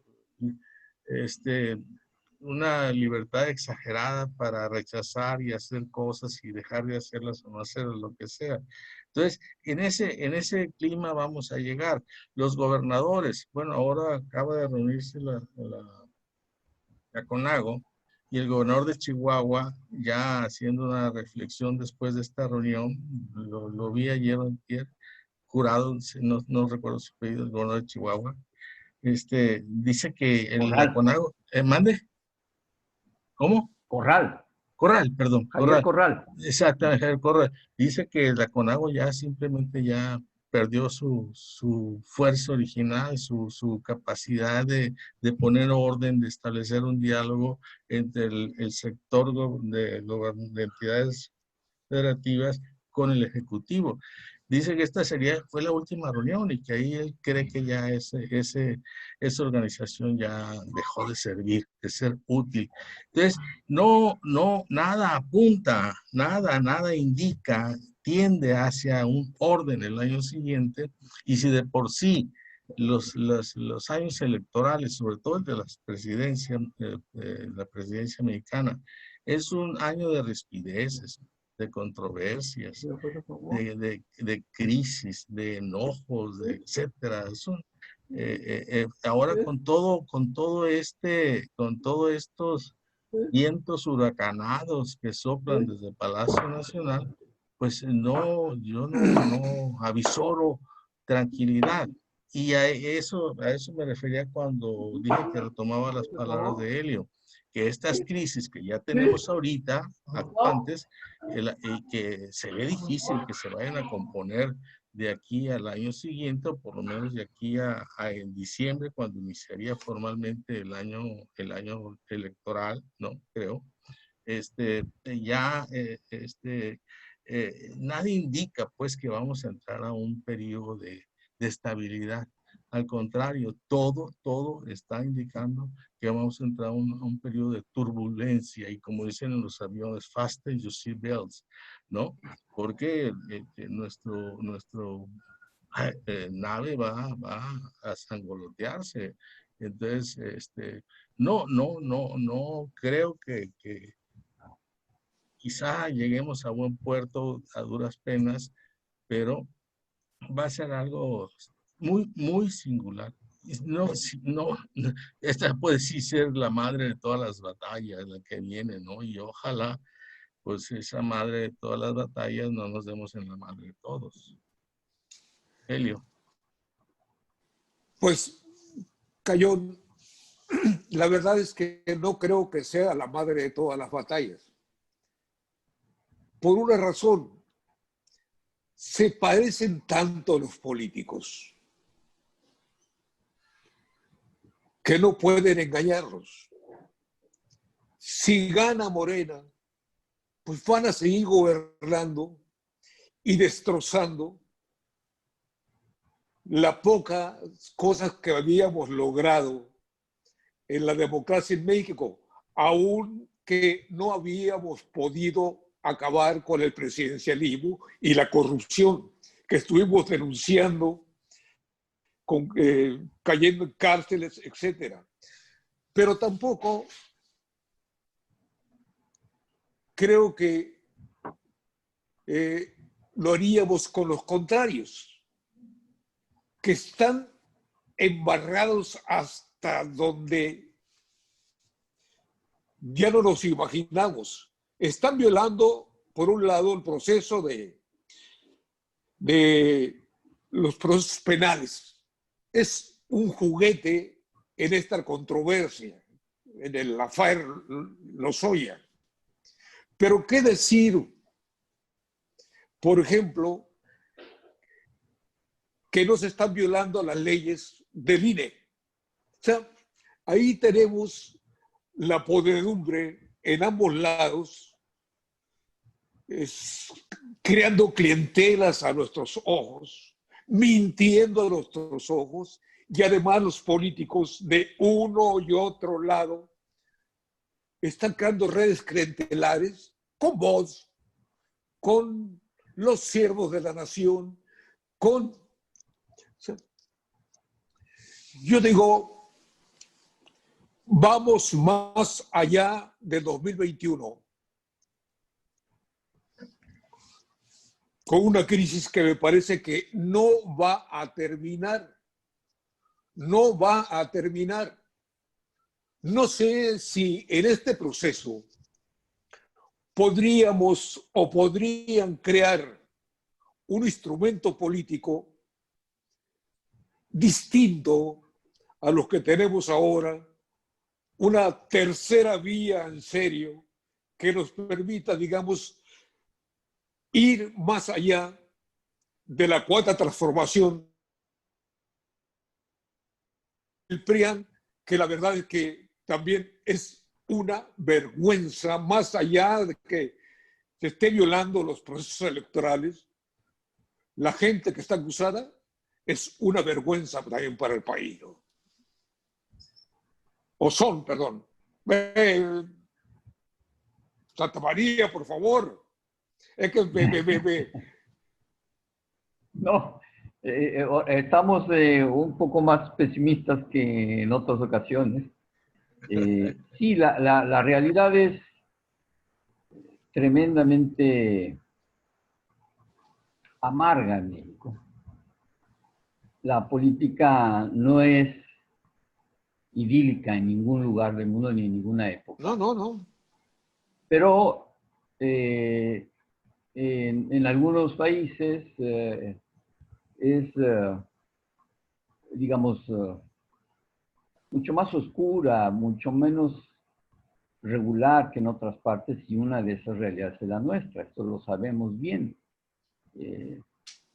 una libertad exagerada para rechazar y hacer cosas y dejar de hacerlas o no hacerlas, lo que sea. Entonces, en ese clima vamos a llegar. Los gobernadores, bueno, ahora acaba de reunirse la CONAGO, y el gobernador de Chihuahua, ya haciendo una reflexión después de esta reunión, lo vi ayer, Jurado, no recuerdo su apellido, el gobernador de Chihuahua, dice que la CONAGO, mande, ¿cómo? Corral. Corral, perdón. Javier Corral. Exactamente, Javier Corral. Dice que la CONAGO ya simplemente ya perdió su fuerza original, su capacidad de poner orden, de establecer un diálogo entre el sector de entidades federativas con el Ejecutivo. Dice que esta fue la última reunión y que ahí él cree que ya esa organización ya dejó de servir, de ser útil. Entonces, nada apunta, nada indica, tiende hacia un orden el año siguiente, y si de por sí los años electorales, sobre todo el de las presidencias, la presidencia mexicana, es un año de rispideces, de controversias, de crisis, de enojos, etcétera. Ahora con todo estos vientos huracanados que soplan desde el Palacio Nacional, pues yo no avisoro tranquilidad. Y a eso me refería cuando dije que retomaba las palabras de Helio, que estas crisis que ya tenemos ahorita, actuantes, y que se ve difícil que se vayan a componer de aquí al año siguiente, o por lo menos de aquí a en diciembre, cuando iniciaría formalmente el año electoral, ¿no? Creo. Nadie indica pues que vamos a entrar a un periodo de estabilidad. Al contrario, todo está indicando que vamos a entrar a un periodo de turbulencia, y como dicen en los aviones, fasten your seat belts, ¿no? Porque nuestro nave va a sangolotearse. Entonces, no creo que quizá lleguemos a buen puerto a duras penas, pero va a ser algo muy singular. Esta puede sí ser la madre de todas las batallas, la que viene, ¿no? Y ojalá, pues esa madre de todas las batallas no nos demos en la madre de todos. Helio. Pues, Cayón, la verdad es que no creo que sea la madre de todas las batallas. Por una razón, se parecen tanto los políticos que no pueden engañarlos. Si gana Morena, pues van a seguir gobernando y destrozando las pocas cosas que habíamos logrado en la democracia en México, aún que no habíamos podido acabar con el presidencialismo y la corrupción que estuvimos denunciando, cayendo en cárceles, etc. Pero tampoco creo que lo haríamos con los contrarios, que están embarrados hasta donde ya no nos imaginamos. Están violando, por un lado, el proceso de los procesos penales. Es un juguete en esta controversia, en el affair Lozoya. Pero ¿qué decir? Por ejemplo, que no se están violando las leyes del INE. O sea, ahí tenemos la podredumbre en ambos lados, creando clientelas a nuestros ojos, mintiendo a nuestros ojos, y además los políticos de uno y otro lado están creando redes clientelares con vos, con los siervos de la nación, yo digo, vamos más allá de 2021 con una crisis que me parece que no va a terminar. no sé si en este proceso podríamos o podrían crear un instrumento político distinto a los que tenemos ahora, una tercera vía en serio que nos permita, digamos, ir más allá de la cuarta transformación del PRIAN, que la verdad es que también es una vergüenza, más allá de que se esté violando los procesos electorales. La gente que está acusada es una vergüenza también para el país, ¿no? O son, perdón. Santa María, por favor. Es que No, estamos un poco más pesimistas que en otras ocasiones. Sí, la realidad es tremendamente amarga en México. La política no es idílica en ningún lugar del mundo ni en ninguna época. no. Pero en algunos países es, digamos, mucho más oscura, mucho menos regular que en otras partes, y una de esas realidades es la nuestra. Esto lo sabemos bien.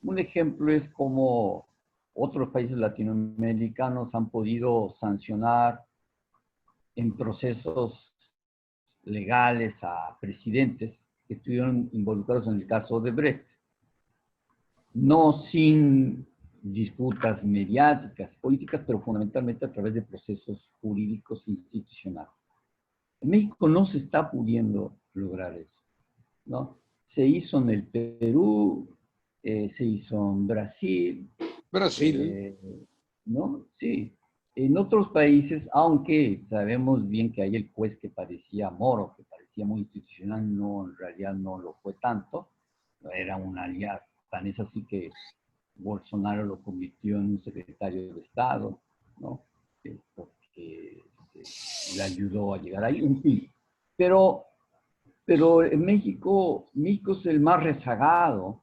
Un ejemplo es cómo otros países latinoamericanos han podido sancionar en procesos legales a presidentes que estuvieron involucrados en el caso de Brecht. No sin disputas mediáticas, políticas, pero fundamentalmente a través de procesos jurídicos institucionales. En México no se está pudiendo lograr eso, ¿no? Se hizo en el Perú, se hizo en Brasil. Brasil. ¿No? Sí. En otros países, aunque sabemos bien que hay el juez que parecía Moro, que parecía muy institucional, no, en realidad no lo fue tanto, era un aliado. Tan es así que Bolsonaro lo convirtió en un secretario de Estado, ¿no? Porque le ayudó a llegar ahí, en fin. Pero en México es el más rezagado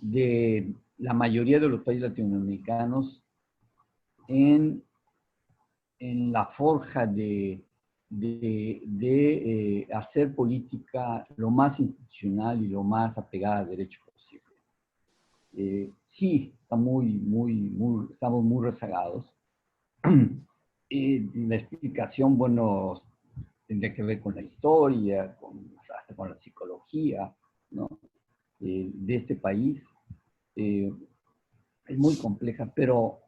de la mayoría de los países latinoamericanos en la forja de hacer política lo más institucional y lo más apegada al derecho posible. Sí, estamos muy rezagados. La explicación, bueno, tendría que ver con la historia, hasta con la psicología, ¿no? De este país. Es muy compleja, pero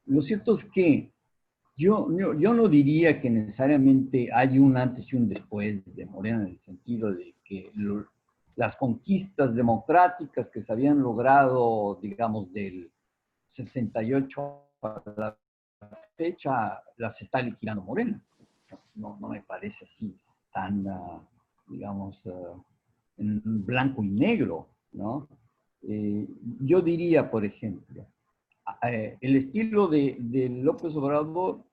lo cierto es que yo no diría que necesariamente hay un antes y un después de Morena, en el sentido de que las conquistas democráticas que se habían logrado, digamos, del 68 a la fecha, las está liquidando Morena. No me parece así tan, digamos, en blanco y negro, ¿no? Yo diría, por ejemplo, el estilo de López Obrador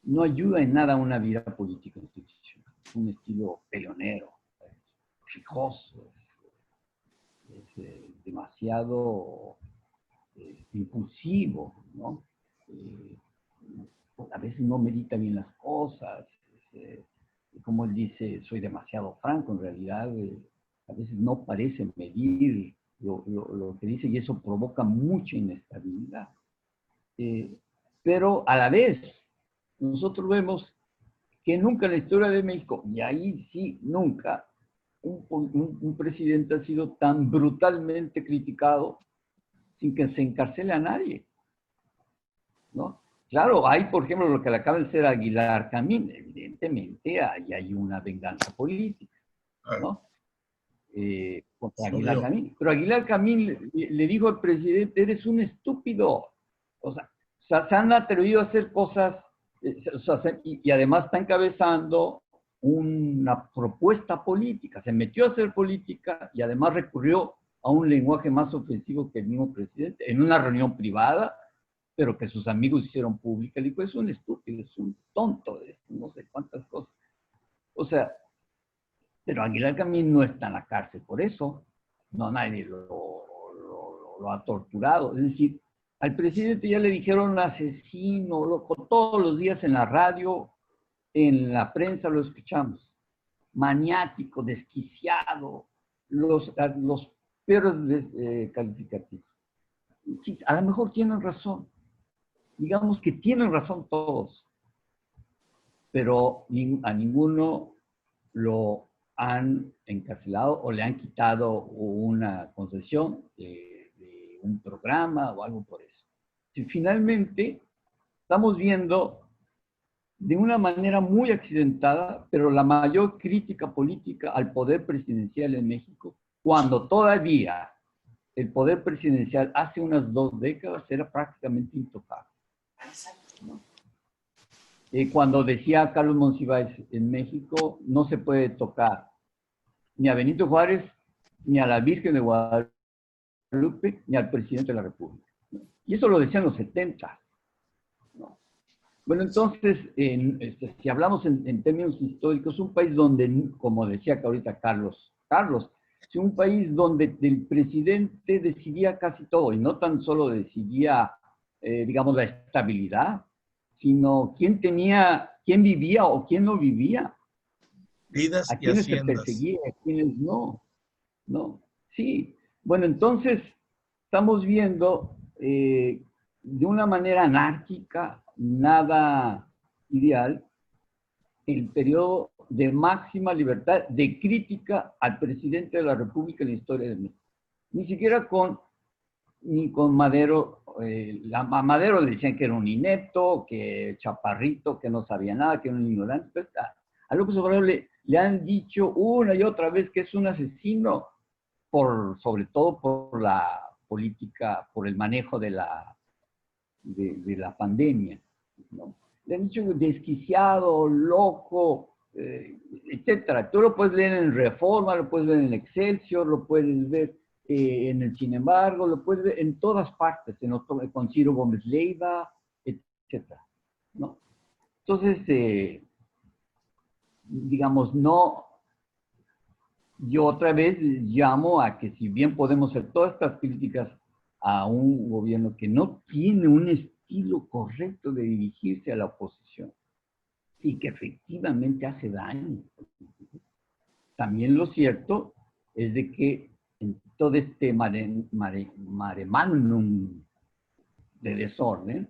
no ayuda en nada a una vida política institucional. Es un estilo peleonero, fijoso, es demasiado impulsivo, ¿no? A veces no medita bien las cosas. Como él dice, soy demasiado franco, en realidad a veces no parece medir lo que dice y eso provoca mucha inestabilidad. Pero a la vez, nosotros vemos que nunca en la historia de México, y ahí sí, nunca, un presidente ha sido tan brutalmente criticado sin que se encarcele a nadie, ¿no? Claro, hay, por ejemplo, lo que le acaba de hacer Aguilar Camín, evidentemente ahí hay una venganza política, ¿no? Contra Aguilar Camín. Pero Aguilar Camín le dijo al presidente, eres un estúpido. O sea, se han atrevido a hacer cosas, y además está encabezando una propuesta política. Se metió a hacer política y además recurrió a un lenguaje más ofensivo que el mismo presidente, en una reunión privada, pero que sus amigos hicieron pública. Le dijo, es un estúpido, es un tonto. O sea, pero Aguilar Camín no está en la cárcel por eso. No, nadie lo ha torturado. Es decir, al presidente ya le dijeron asesino, loco, todos los días en la radio, en la prensa lo escuchamos. Maniático, desquiciado, los peores calificativos. Sí, a lo mejor tienen razón. Digamos que tienen razón todos. Pero a ninguno lo han encarcelado o le han quitado una concesión de un programa o algo por eso. Y finalmente, estamos viendo de una manera muy accidentada, pero la mayor crítica política al poder presidencial en México, cuando todavía el poder presidencial hace unas 2 décadas era prácticamente intocable, ¿no? Cuando decía Carlos Monsiváis en México, no se puede tocar ni a Benito Juárez, ni a la Virgen de Guadalupe, ni al presidente de la República. Y eso lo decían los 70. ¿No? Bueno, entonces, si hablamos en términos históricos, un país donde, como decía que ahorita Carlos, es un país donde el presidente decidía casi todo, y no tan solo decidía, digamos, la estabilidad, sino quién vivía o quién no vivía. Vidas a y quienes se haciendas. perseguía, a quienes no. Sí. Bueno, entonces estamos viendo de una manera anárquica, nada ideal, el periodo de máxima libertad de crítica al presidente de la República en la historia de México. Ni siquiera ni con Madero. A Madero le decían que era un inepto, que chaparrito, que no sabía nada, que era un ignorante. Pues, a López Obrador le han dicho una y otra vez que es un asesino, sobre todo por la política, por el manejo de la pandemia, ¿no? Le han dicho desquiciado, loco, etcétera. Tú lo puedes leer en Reforma, lo puedes ver en Excelsior, lo puedes ver en el Sin embargo, lo puedes ver en todas partes, con Ciro Gómez Leiva, etcétera, ¿no? Entonces, digamos, yo otra vez llamo a que si bien podemos hacer todas estas críticas a un gobierno que no tiene un estilo correcto de dirigirse a la oposición y que efectivamente hace daño, también lo cierto es de que en todo este mare magnum de desorden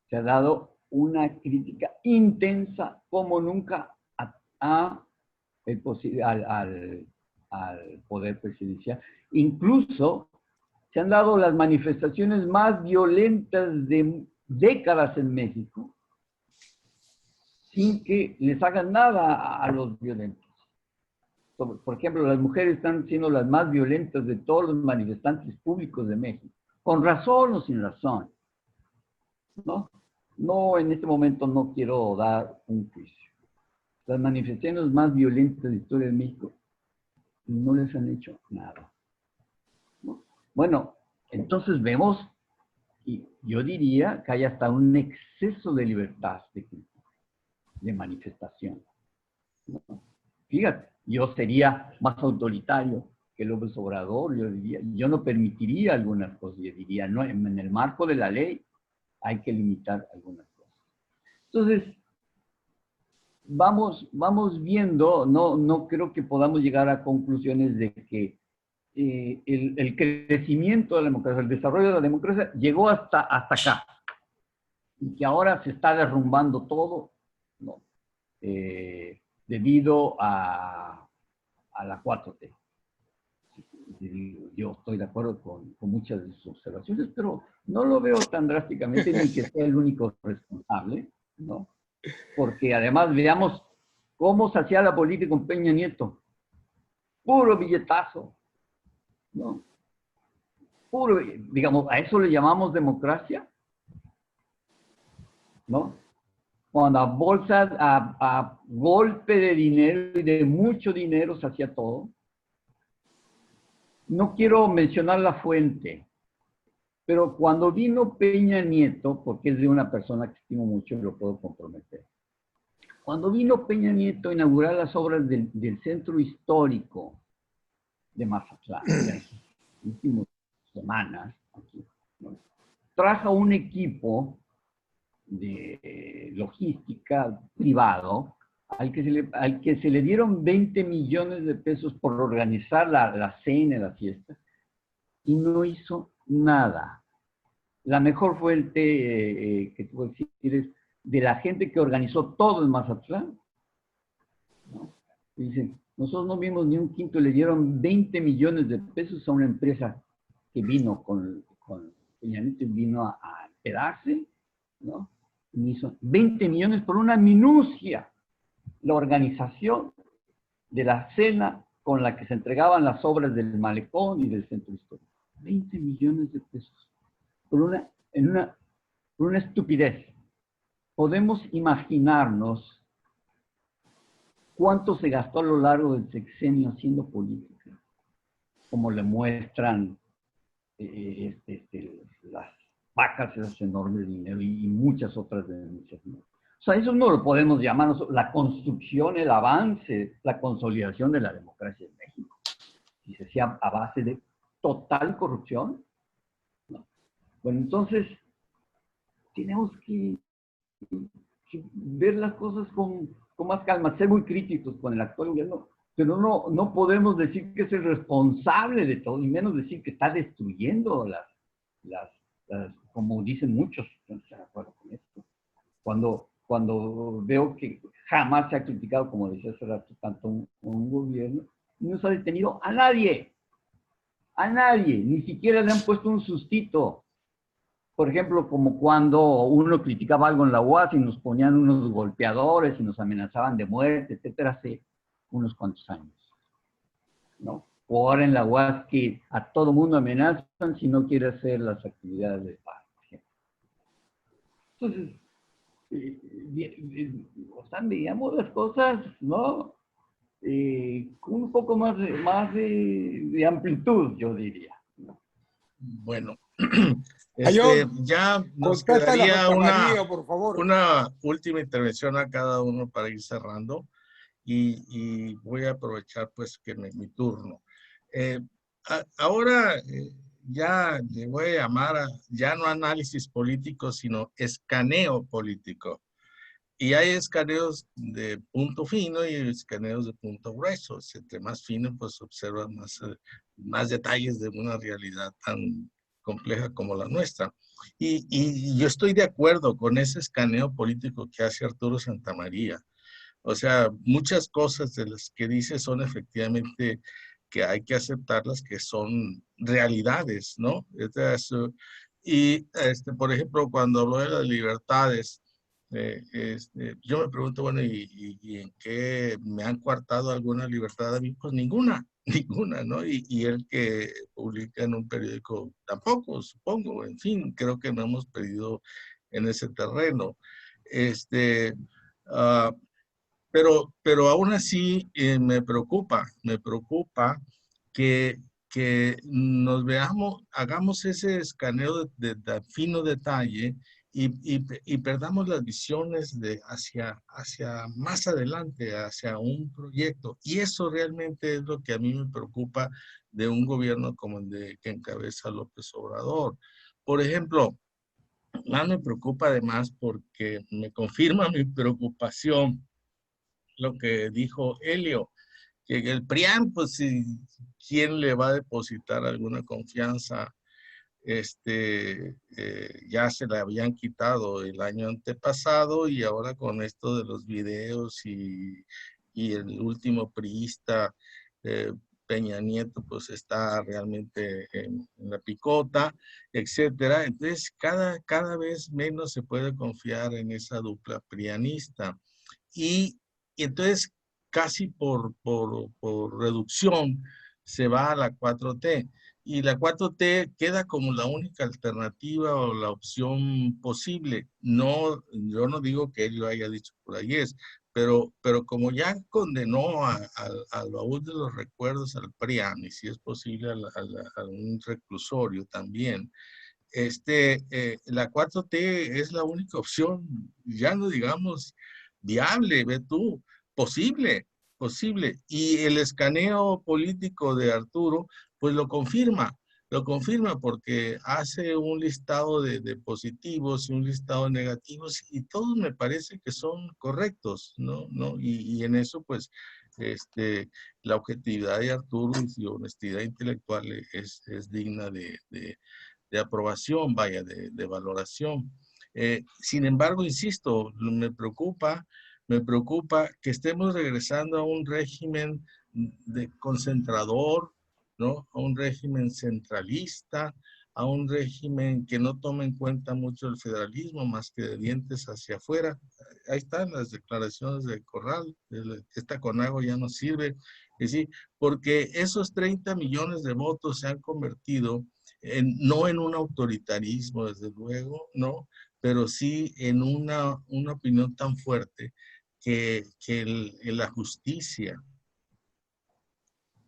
se ha dado una crítica intensa como nunca al poder presidencial. Incluso se han dado las manifestaciones más violentas de décadas en México sin que les hagan nada a los violentos. Por ejemplo, las mujeres están siendo las más violentas de todos los manifestantes públicos de México, con razón o sin razón, ¿no? No, en este momento no quiero dar un juicio. Las manifestaciones más violentas de la historia de México no les han hecho nada, ¿no? Bueno, entonces vemos, y yo diría que hay hasta un exceso de libertad de manifestación, ¿no? Fíjate, yo sería más autoritario que López Obrador, yo no permitiría algunas cosas, yo diría, no, en el marco de la ley hay que limitar algunas cosas. Entonces, vamos viendo, no creo que podamos llegar a conclusiones de que el crecimiento de la democracia, el desarrollo de la democracia llegó hasta acá y que ahora se está derrumbando todo, ¿no? Debido a la 4T. Yo estoy de acuerdo con muchas de sus observaciones, pero no lo veo tan drásticamente ni que sea el único responsable, ¿no? Porque además veamos cómo se hacía la política con Peña Nieto. Puro billetazo, ¿no? Puro, digamos, ¿a eso le llamamos democracia? ¿No? Cuando a bolsas, a golpe de dinero y de mucho dinero se hacía todo. No quiero mencionar la fuente, pero cuando vino Peña Nieto, porque es de una persona que estimo mucho y lo puedo comprometer, Cuando vino Peña Nieto a inaugurar las obras del centro histórico de Mazatlán, en las últimas semanas, aquí, ¿no? Trajo un equipo de logística privado al que se le dieron 20 millones de pesos por organizar la cena, la fiesta, y no hizo nada. La mejor fuente que te puedo decir es de la gente que organizó todo en Mazatlán, ¿no? Dicen, nosotros no vimos ni un quinto, le dieron 20 millones de pesos a una empresa que vino con Peña Nieto, vino a hospedarse, ¿no? Y hizo 20 millones por una minucia, la organización de la cena con la que se entregaban las obras del malecón y del centro histórico. 20 millones de pesos por una estupidez. Podemos imaginarnos cuánto se gastó a lo largo del sexenio haciendo política, como le muestran las vacas, esas enormes dinero y muchas otras denuncias, ¿no? O sea, eso no lo podemos llamar la construcción, el avance, la consolidación de la democracia en México. Si se hacía a base de total corrupción, ¿no? Bueno, entonces tenemos que ver las cosas con más calma, ser muy críticos con el actual gobierno, pero no podemos decir que es el responsable de todo, y menos decir que está destruyendo las como dicen muchos, no estoy de acuerdo con esto. Cuando veo que jamás se ha criticado, como decía hace rato, tanto un gobierno, no se ha detenido a nadie, ni siquiera le han puesto un sustito. Por ejemplo, como cuando uno criticaba algo en la UAS y nos ponían unos golpeadores y nos amenazaban de muerte, etcétera, hace unos cuantos años, ¿no? O ahora en la UAS que a todo mundo amenazan si no quiere hacer las actividades de paz. Entonces, o sea, veíamos las cosas, ¿no? Con un poco más de amplitud, yo diría, ¿no? Bueno, Ayón, ya nos contesta la quedaría María, por favor. una última intervención a cada uno para ir cerrando y voy a aprovechar pues que mi turno. Ahora ya le voy a llamar ya no análisis político, sino escaneo político. Y hay escaneos de punto fino y escaneos de punto grueso. Entre más fino, pues observas más detalles de una realidad tan compleja como la nuestra. Y yo estoy de acuerdo con ese escaneo político que hace Arturo Santamaría. O sea, muchas cosas de las que dice son efectivamente que hay que aceptarlas, que son realidades, ¿no? Por ejemplo, cuando habló de las libertades, yo me pregunto, bueno, ¿y en qué me han coartado alguna libertad a mí? Pues ninguna, ninguna, ¿no? Y el que publica en un periódico tampoco, supongo. En fin, creo que no hemos perdido en ese terreno. Uh, pero aún así me preocupa que nos veamos, hagamos ese escaneo de fino detalle y perdamos las visiones hacia más adelante, hacia un proyecto. Y eso realmente es lo que a mí me preocupa de un gobierno como el que encabeza López Obrador. Por ejemplo, más me preocupa además porque me confirma mi preocupación lo que dijo Helio, que el PRIAN, pues, ¿quién le va a depositar alguna confianza? Ya se la habían quitado el año antepasado y ahora con esto de los videos y el último priista, Peña Nieto, pues está realmente en la picota, etcétera. Entonces, cada vez menos se puede confiar en esa dupla prianista. Y entonces, casi por reducción, se va a la 4T. Y la 4T queda como la única alternativa o la opción posible. No, yo no digo que él lo haya dicho por ahí, pero como ya condenó al baúl de los recuerdos al PRIAN, y si es posible a un reclusorio también, la 4T es la única opción, ya no digamos viable, ve tú, posible. Y el escaneo político de Arturo, pues lo confirma porque hace un listado de positivos y un listado de negativos y todos me parece que son correctos, ¿no? Y en eso, pues, la objetividad de Arturo y su honestidad intelectual es digna de aprobación, vaya, de valoración. Sin embargo, insisto, me preocupa que estemos regresando a un régimen de concentrador, ¿no? A un régimen centralista, a un régimen que no toma en cuenta mucho el federalismo, más que de dientes hacia afuera. Ahí están las declaraciones de Corral, esta CONAGO ya no sirve, es decir, porque esos 30 millones de votos se han convertido no en un autoritarismo, desde luego, ¿no? Pero sí en una opinión tan fuerte que la justicia,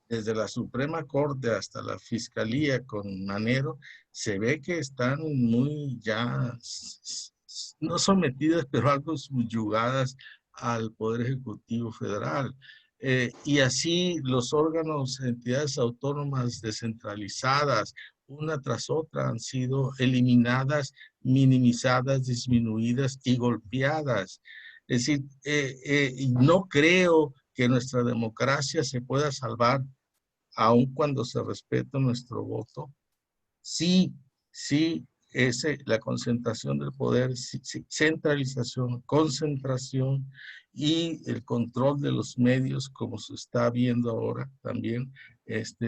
desde la Suprema Corte hasta la Fiscalía con Manero, se ve que están muy ya, no sometidas, pero algo subyugadas al Poder Ejecutivo Federal. Y así los órganos, entidades autónomas descentralizadas, una tras otra, han sido eliminadas, minimizadas, disminuidas y golpeadas. Es decir, no creo que nuestra democracia se pueda salvar aun cuando se respete nuestro voto. Sí, la concentración del poder, sí, centralización, concentración y el control de los medios, como se está viendo ahora también,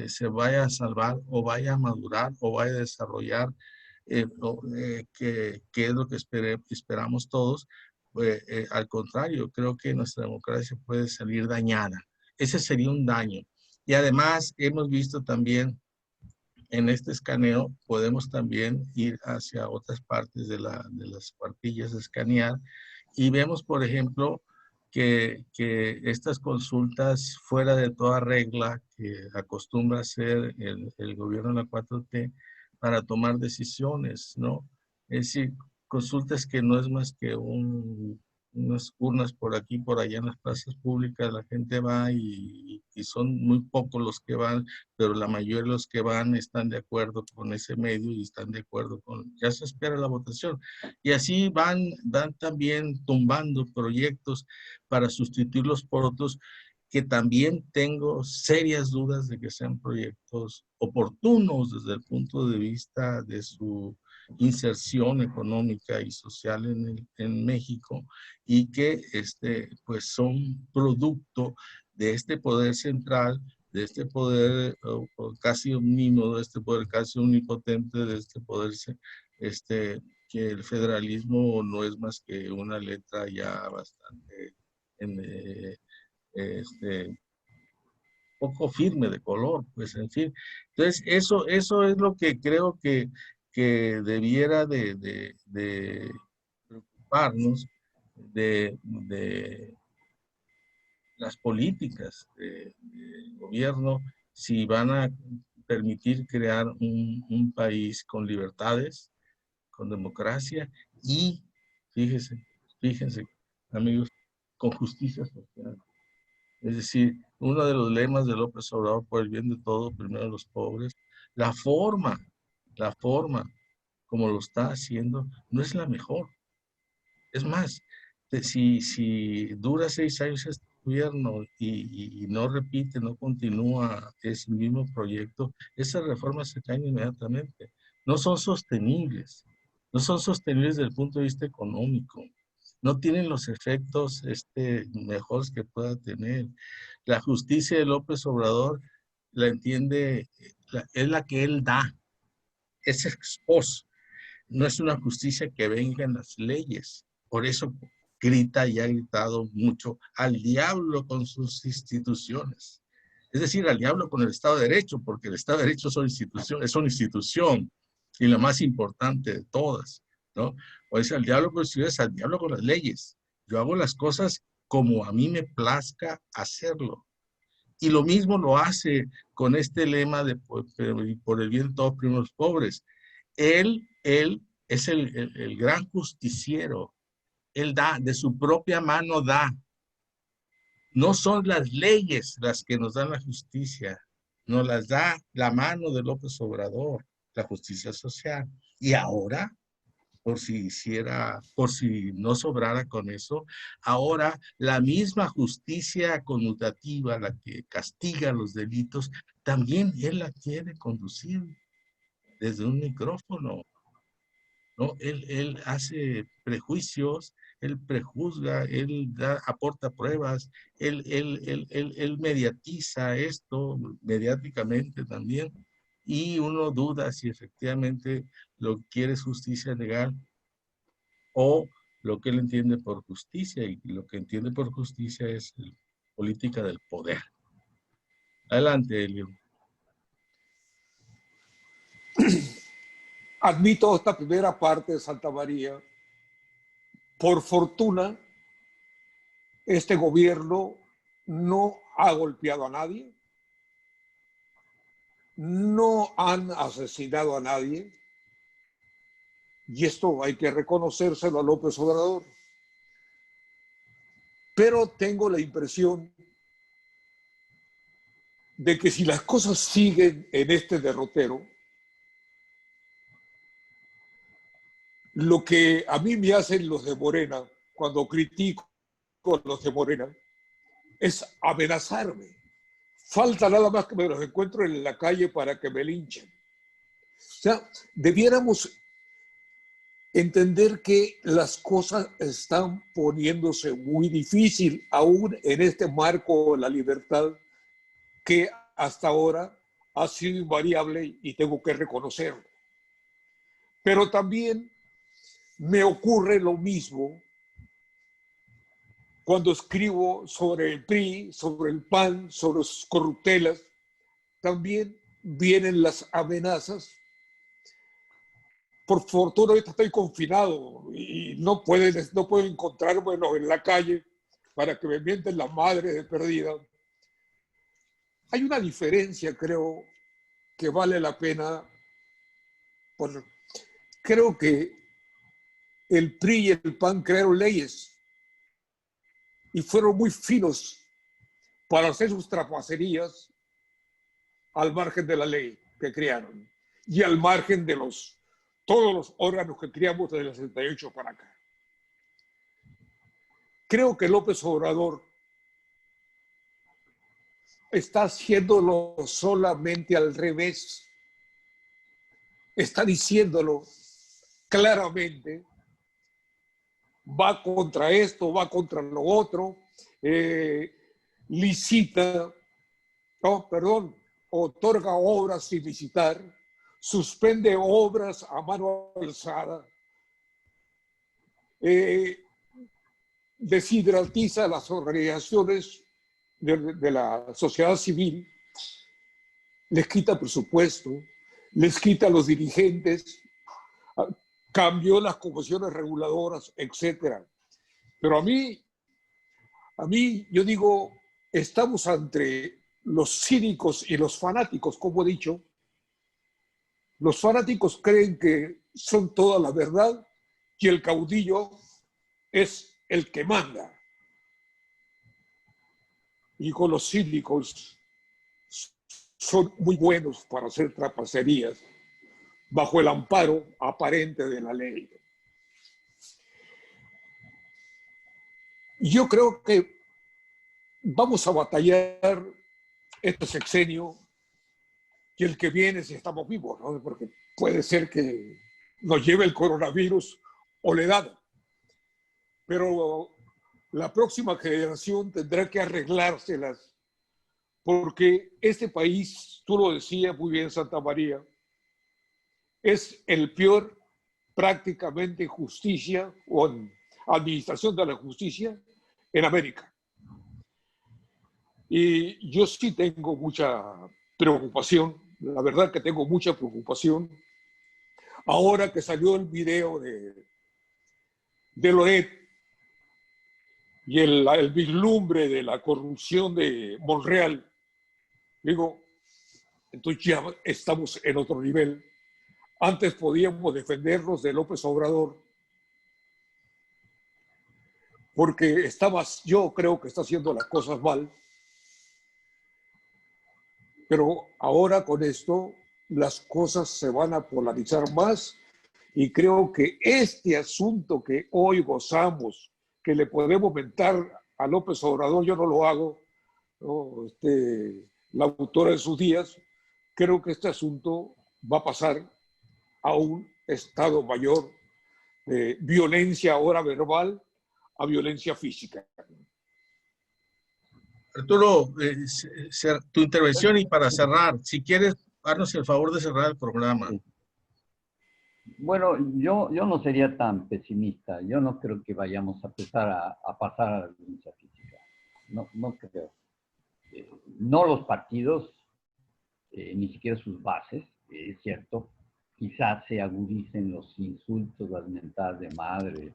se vaya a salvar o vaya a madurar o vaya a desarrollar, que es lo que esperamos todos. Al contrario, creo que nuestra democracia puede salir dañada. Ese sería un daño. Y además hemos visto también en este escaneo, podemos también ir hacia otras partes de las cuartillas de escanear y vemos, por ejemplo, que estas consultas fuera de toda regla que acostumbra hacer el gobierno de la 4T para tomar decisiones, ¿no? Es decir, consultas que no es más que unas urnas por aquí, por allá en las plazas públicas, la gente va y son muy pocos los que van, pero la mayoría de los que van están de acuerdo con ese medio y están de acuerdo con, ya se espera la votación. Y así van también tumbando proyectos para sustituirlos por otros que también tengo serias dudas de que sean proyectos oportunos desde el punto de vista de su inserción económica y social en México y que pues son producto de este poder central, de este poder casi omnímodo, de este poder casi omnipotente, de este poder que el federalismo no es más que una letra ya bastante poco firme de color, pues en fin. Entonces, eso es lo que creo que debiera de preocuparnos de las políticas del gobierno, si van a permitir crear un país con libertades, con democracia y, fíjense, amigos, con justicia social. Es decir, uno de los lemas de López Obrador, por el bien de todos, primero los pobres, la forma como lo está haciendo no es la mejor. Es más, si dura 6 años este gobierno y no repite, no continúa ese mismo proyecto, esas reformas se caen inmediatamente. No son sostenibles. No son sostenibles desde el punto de vista económico. No tienen los efectos mejores que pueda tener. La justicia de López Obrador la entiende, es la que él da. Es ex post. No es una justicia que venga en las leyes. Por eso grita y ha gritado mucho al diablo con sus instituciones. Es decir, al diablo con el Estado de Derecho, porque el Estado de Derecho es una institución y la más importante de todas, ¿no? O es al diablo con las instituciones, al diablo con las leyes. Yo hago las cosas como a mí me plazca hacerlo. Y lo mismo lo hace con este lema de por el bien de todos, primero los pobres. Él es el gran justiciero. Él da, de su propia mano da. No son las leyes las que nos dan la justicia, nos las da la mano de López Obrador, la justicia social. Y ahora, por si no sobrara con eso, ahora la misma justicia conmutativa, la que castiga los delitos, también él la quiere conducir desde un micrófono, ¿no? Él hace prejuicios, él prejuzga, aporta pruebas, él mediatiza esto mediáticamente también, y uno duda si efectivamente lo que quiere es justicia legal o lo que él entiende por justicia, y lo que entiende por justicia es política del poder. Adelante, Elio. Admito esta primera parte de Santa María. Por fortuna, este gobierno no ha golpeado a nadie, no han asesinado a nadie, y esto hay que reconocérselo a López Obrador. Pero tengo la impresión de que si las cosas siguen en este derrotero, lo que a mí me hacen los de Morena, cuando critico a los de Morena, es amenazarme. Falta nada más que me los encuentro en la calle para que me linchen. O sea, debiéramos entender que las cosas están poniéndose muy difícil, aún en este marco de la libertad que hasta ahora ha sido invariable y tengo que reconocerlo. Pero también me ocurre lo mismo cuando escribo sobre el PRI, sobre el PAN, sobre los corruptelas. También vienen las amenazas. Por fortuna ahorita estoy confinado y no puedo encontrarme en la calle para que me mienten la madre de perdida. Hay una diferencia, creo, que vale la pena. Bueno, creo que el PRI y el PAN crearon leyes y fueron muy finos para hacer sus trapacerías al margen de la ley que crearon y al margen de todos los órganos que creamos desde el 68 para acá. Creo que López Obrador está haciéndolo solamente al revés. Está diciéndolo claramente. Va contra esto, va contra lo otro, licita, otorga obras sin licitar, suspende obras a mano alzada, deshidratiza las organizaciones de la sociedad civil, les quita presupuesto, les quita a los dirigentes, cambió las comisiones reguladoras, etc. Pero a mí, yo digo, estamos entre los cínicos y los fanáticos, como he dicho. Los fanáticos creen que son toda la verdad y el caudillo es el que manda. Y con los cínicos son muy buenos para hacer trapacerías bajo el amparo aparente de la ley. Yo creo que vamos a batallar este sexenio y el que viene si estamos vivos, ¿no? Porque puede ser que nos lleve el coronavirus o la edad. Pero la próxima generación tendrá que arreglárselas porque este país, tú lo decías muy bien, Santa María, es el peor prácticamente justicia o administración de la justicia en América. Y yo sí tengo mucha preocupación, la verdad que tengo mucha preocupación. Ahora que salió el video de Loret y el vislumbre de la corrupción de Monreal, digo, entonces ya estamos en otro nivel. Antes podíamos defendernos de López Obrador porque yo creo que está haciendo las cosas mal, pero ahora con esto las cosas se van a polarizar más y creo que este asunto que hoy gozamos, que le podemos mentar a López Obrador, yo no lo hago, ¿no? La autora de sus días, creo que este asunto va a pasar a un estado mayor de violencia ahora verbal a violencia física. Arturo, tu intervención y para cerrar, si quieres, haznos el favor de cerrar el programa. Sí. Bueno, yo no sería tan pesimista. Yo no creo que vayamos a empezar a pasar a la violencia física. No creo. No los partidos, ni siquiera sus bases, es cierto. Quizás se agudicen los insultos, las mentadas de madre,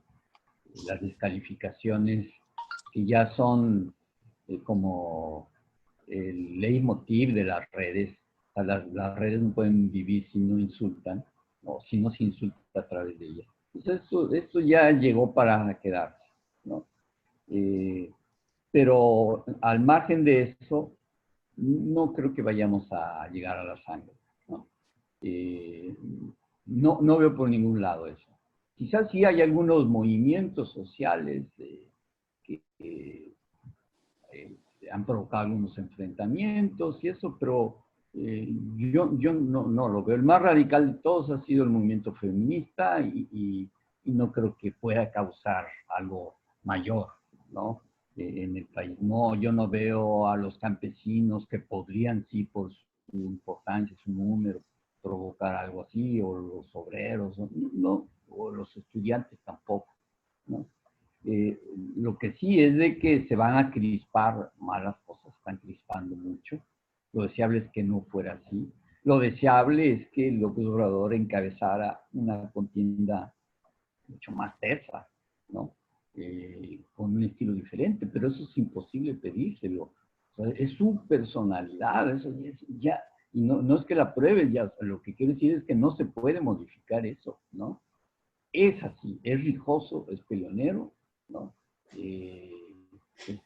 las descalificaciones, que ya son como el leitmotiv de las redes. O sea, las redes no pueden vivir si no insultan, o si no se insulta a través de ellas. Entonces, esto ya llegó para quedarse, ¿no? Pero al margen de eso, no creo que vayamos a llegar a la sangre, ¿no? No veo por ningún lado eso. Quizás sí hay algunos movimientos sociales que han provocado algunos enfrentamientos y eso, pero yo no lo veo. El más radical de todos ha sido el movimiento feminista y no creo que pueda causar algo mayor, ¿no? En el país. No, yo no veo a los campesinos que podrían, sí, por su importancia, su número, provocar algo así, o los obreros, no, o los estudiantes tampoco, ¿no? Lo que sí es de que se van a crispar malas cosas, están crispando mucho. Lo deseable es que no fuera así. Lo deseable es que López Obrador encabezara una contienda mucho más tersa, ¿no? Con un estilo diferente, pero eso es imposible pedírselo. O sea, es su personalidad, eso ya, y no es que la pruebe, ya, o sea, lo que quiero decir es que no se puede modificar eso, ¿no? Es así, es rijoso, es peleonero, ¿no? Es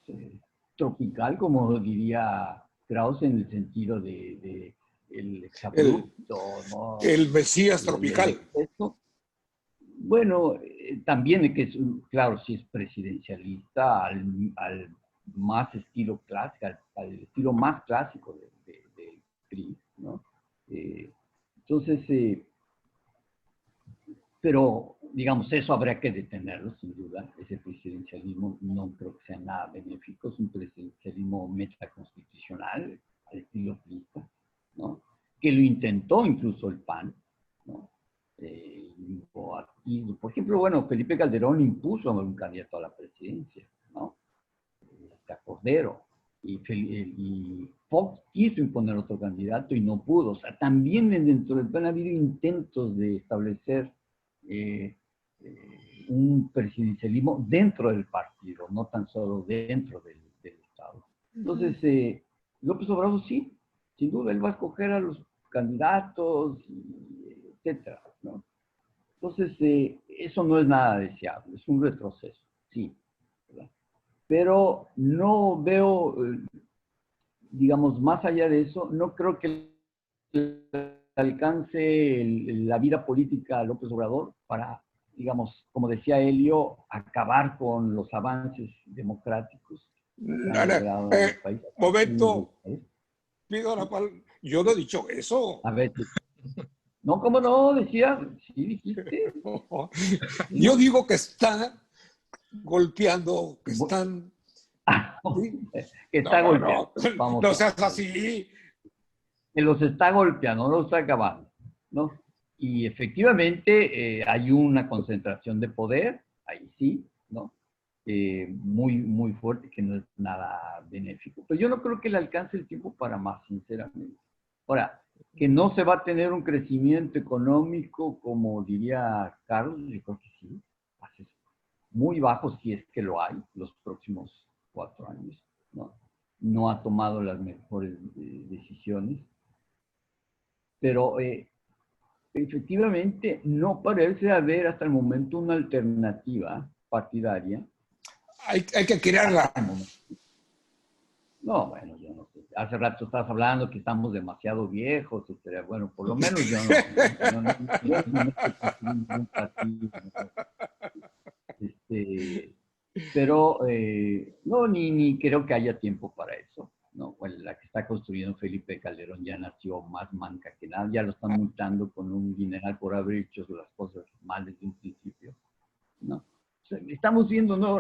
tropical, como diría Krauss, en el sentido de el exabrupto, ¿no? El Mesías tropical. Bueno, también es que es, claro, sí es presidencialista al más estilo clásico, al estilo más clásico del PRI, ¿no? Entonces, pero, digamos, eso habría que detenerlo, sin duda. Ese presidencialismo no creo que sea nada benéfico. Es un presidencialismo metaconstitucional, al estilo priista, ¿no? Que lo intentó incluso el PAN, ¿no? Y, por ejemplo, bueno, Felipe Calderón impuso a un candidato a la presidencia, ¿no? A Cordero. Y Fox quiso imponer otro candidato y no pudo. O sea, también dentro del PAN ha habido intentos de establecer un presidencialismo dentro del partido, no tan solo dentro del Estado. Entonces, López Obrador sí, sin duda, él va a escoger a los candidatos, etcétera, ¿no? Entonces, eso no es nada deseable, es un retroceso, sí, ¿verdad? Pero no veo, digamos, más allá de eso, no creo que alcance la vida política de López Obrador para, digamos, como decía Helio, acabar con los avances democráticos que han logrado en el país. Momento, pido la palabra. Yo no he dicho eso. A ver, no, ¿cómo no? Decías, sí dijiste. Yo digo que está golpeando, que están... ¿Sí? Que está golpeando. Vamos no seas así. Que los está golpeando, no los está acabando, ¿no? Y efectivamente hay una concentración de poder, ahí sí, ¿no? Muy fuerte, que no es nada benéfico. Pero yo no creo que le alcance el tiempo para más, sinceramente. Ahora, que no se va a tener un crecimiento económico, como diría Carlos, yo creo que sí, muy bajo si es que lo hay, los próximos 4 años, ¿no? No ha tomado las mejores decisiones. Pero efectivamente no parece haber hasta el momento una alternativa partidaria hay que crearla. No, bueno, yo no sé. Hace rato estabas hablando que estamos demasiado viejos, etcétera. Bueno, por lo menos yo no me estoy construyendo un partido, ¿no? Pero no, ni creo que haya tiempo para eso, ¿no? Bueno, la que está construyendo Felipe Calderón ya nació más manca que nada, ya lo están multando con un dineral por haber hecho las cosas mal desde un principio, ¿no? O sea, estamos viendo, ¿no?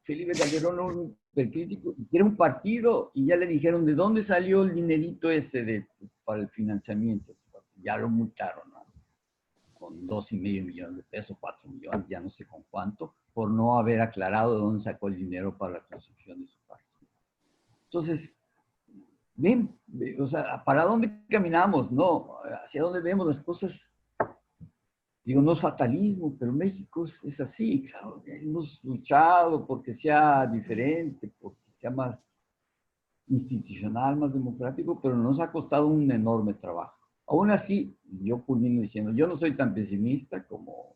Felipe Calderón, un hipercrítico, quiere un partido y ya le dijeron de dónde salió el dinerito ese para el financiamiento. Ya lo multaron, ¿no? Con 2,5 millones de pesos, 4 millones, ya no sé con cuánto, por no haber aclarado de dónde sacó el dinero para la construcción de su partido. Entonces, ven, o sea, ¿para dónde caminamos? No, ¿hacia dónde vemos las cosas? Digo, no es fatalismo, pero México es así, claro. Hemos luchado porque sea diferente, porque sea más institucional, más democrático, pero nos ha costado un enorme trabajo. Aún así, yo culmino diciendo, yo no soy tan pesimista como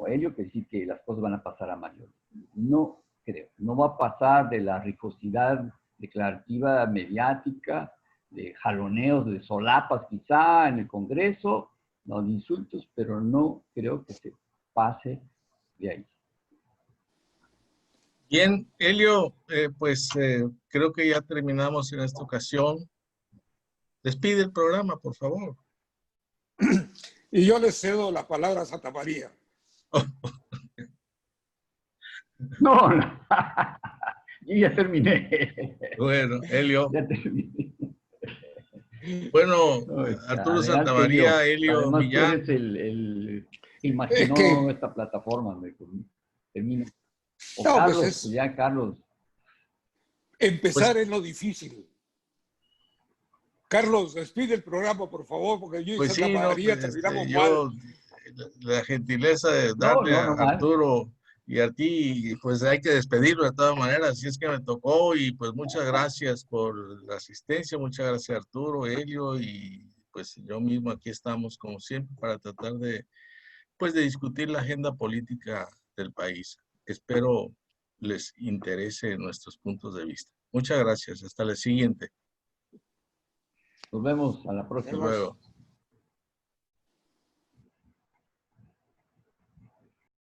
ello, que sí que las cosas van a pasar a mayor. No creo, no va a pasar de la rijosidad declarativa mediática, de jaloneos, de solapas quizá en el Congreso, no de insultos, pero no creo que se pase de ahí. Bien, Helio, creo que ya terminamos en esta ocasión. Despide el programa, por favor. Y yo le cedo la palabra a Santa María. No, no. Yo ya terminé. Bueno, Helio. Ya terminé. Bueno, No, Arturo adelante, Santamaría, Helio además, Millán. tú eres el que imaginó esta plataforma. Termino. O no, Carlos, pues ya Carlos. Empezar es lo difícil. Carlos, despide el programa, por favor, porque yo y Pues Santa sí, no, María terminamos yo, mal. la gentileza de darle a No mal. Arturo y a ti, pues hay que despedirlo de todas maneras, así es que me tocó y pues muchas gracias por la asistencia, muchas gracias Arturo, Helio y pues yo mismo aquí estamos como siempre para tratar de discutir la agenda política del país. Espero les interese nuestros puntos de vista. Muchas gracias, hasta la siguiente. Nos vemos a la próxima. Hasta luego.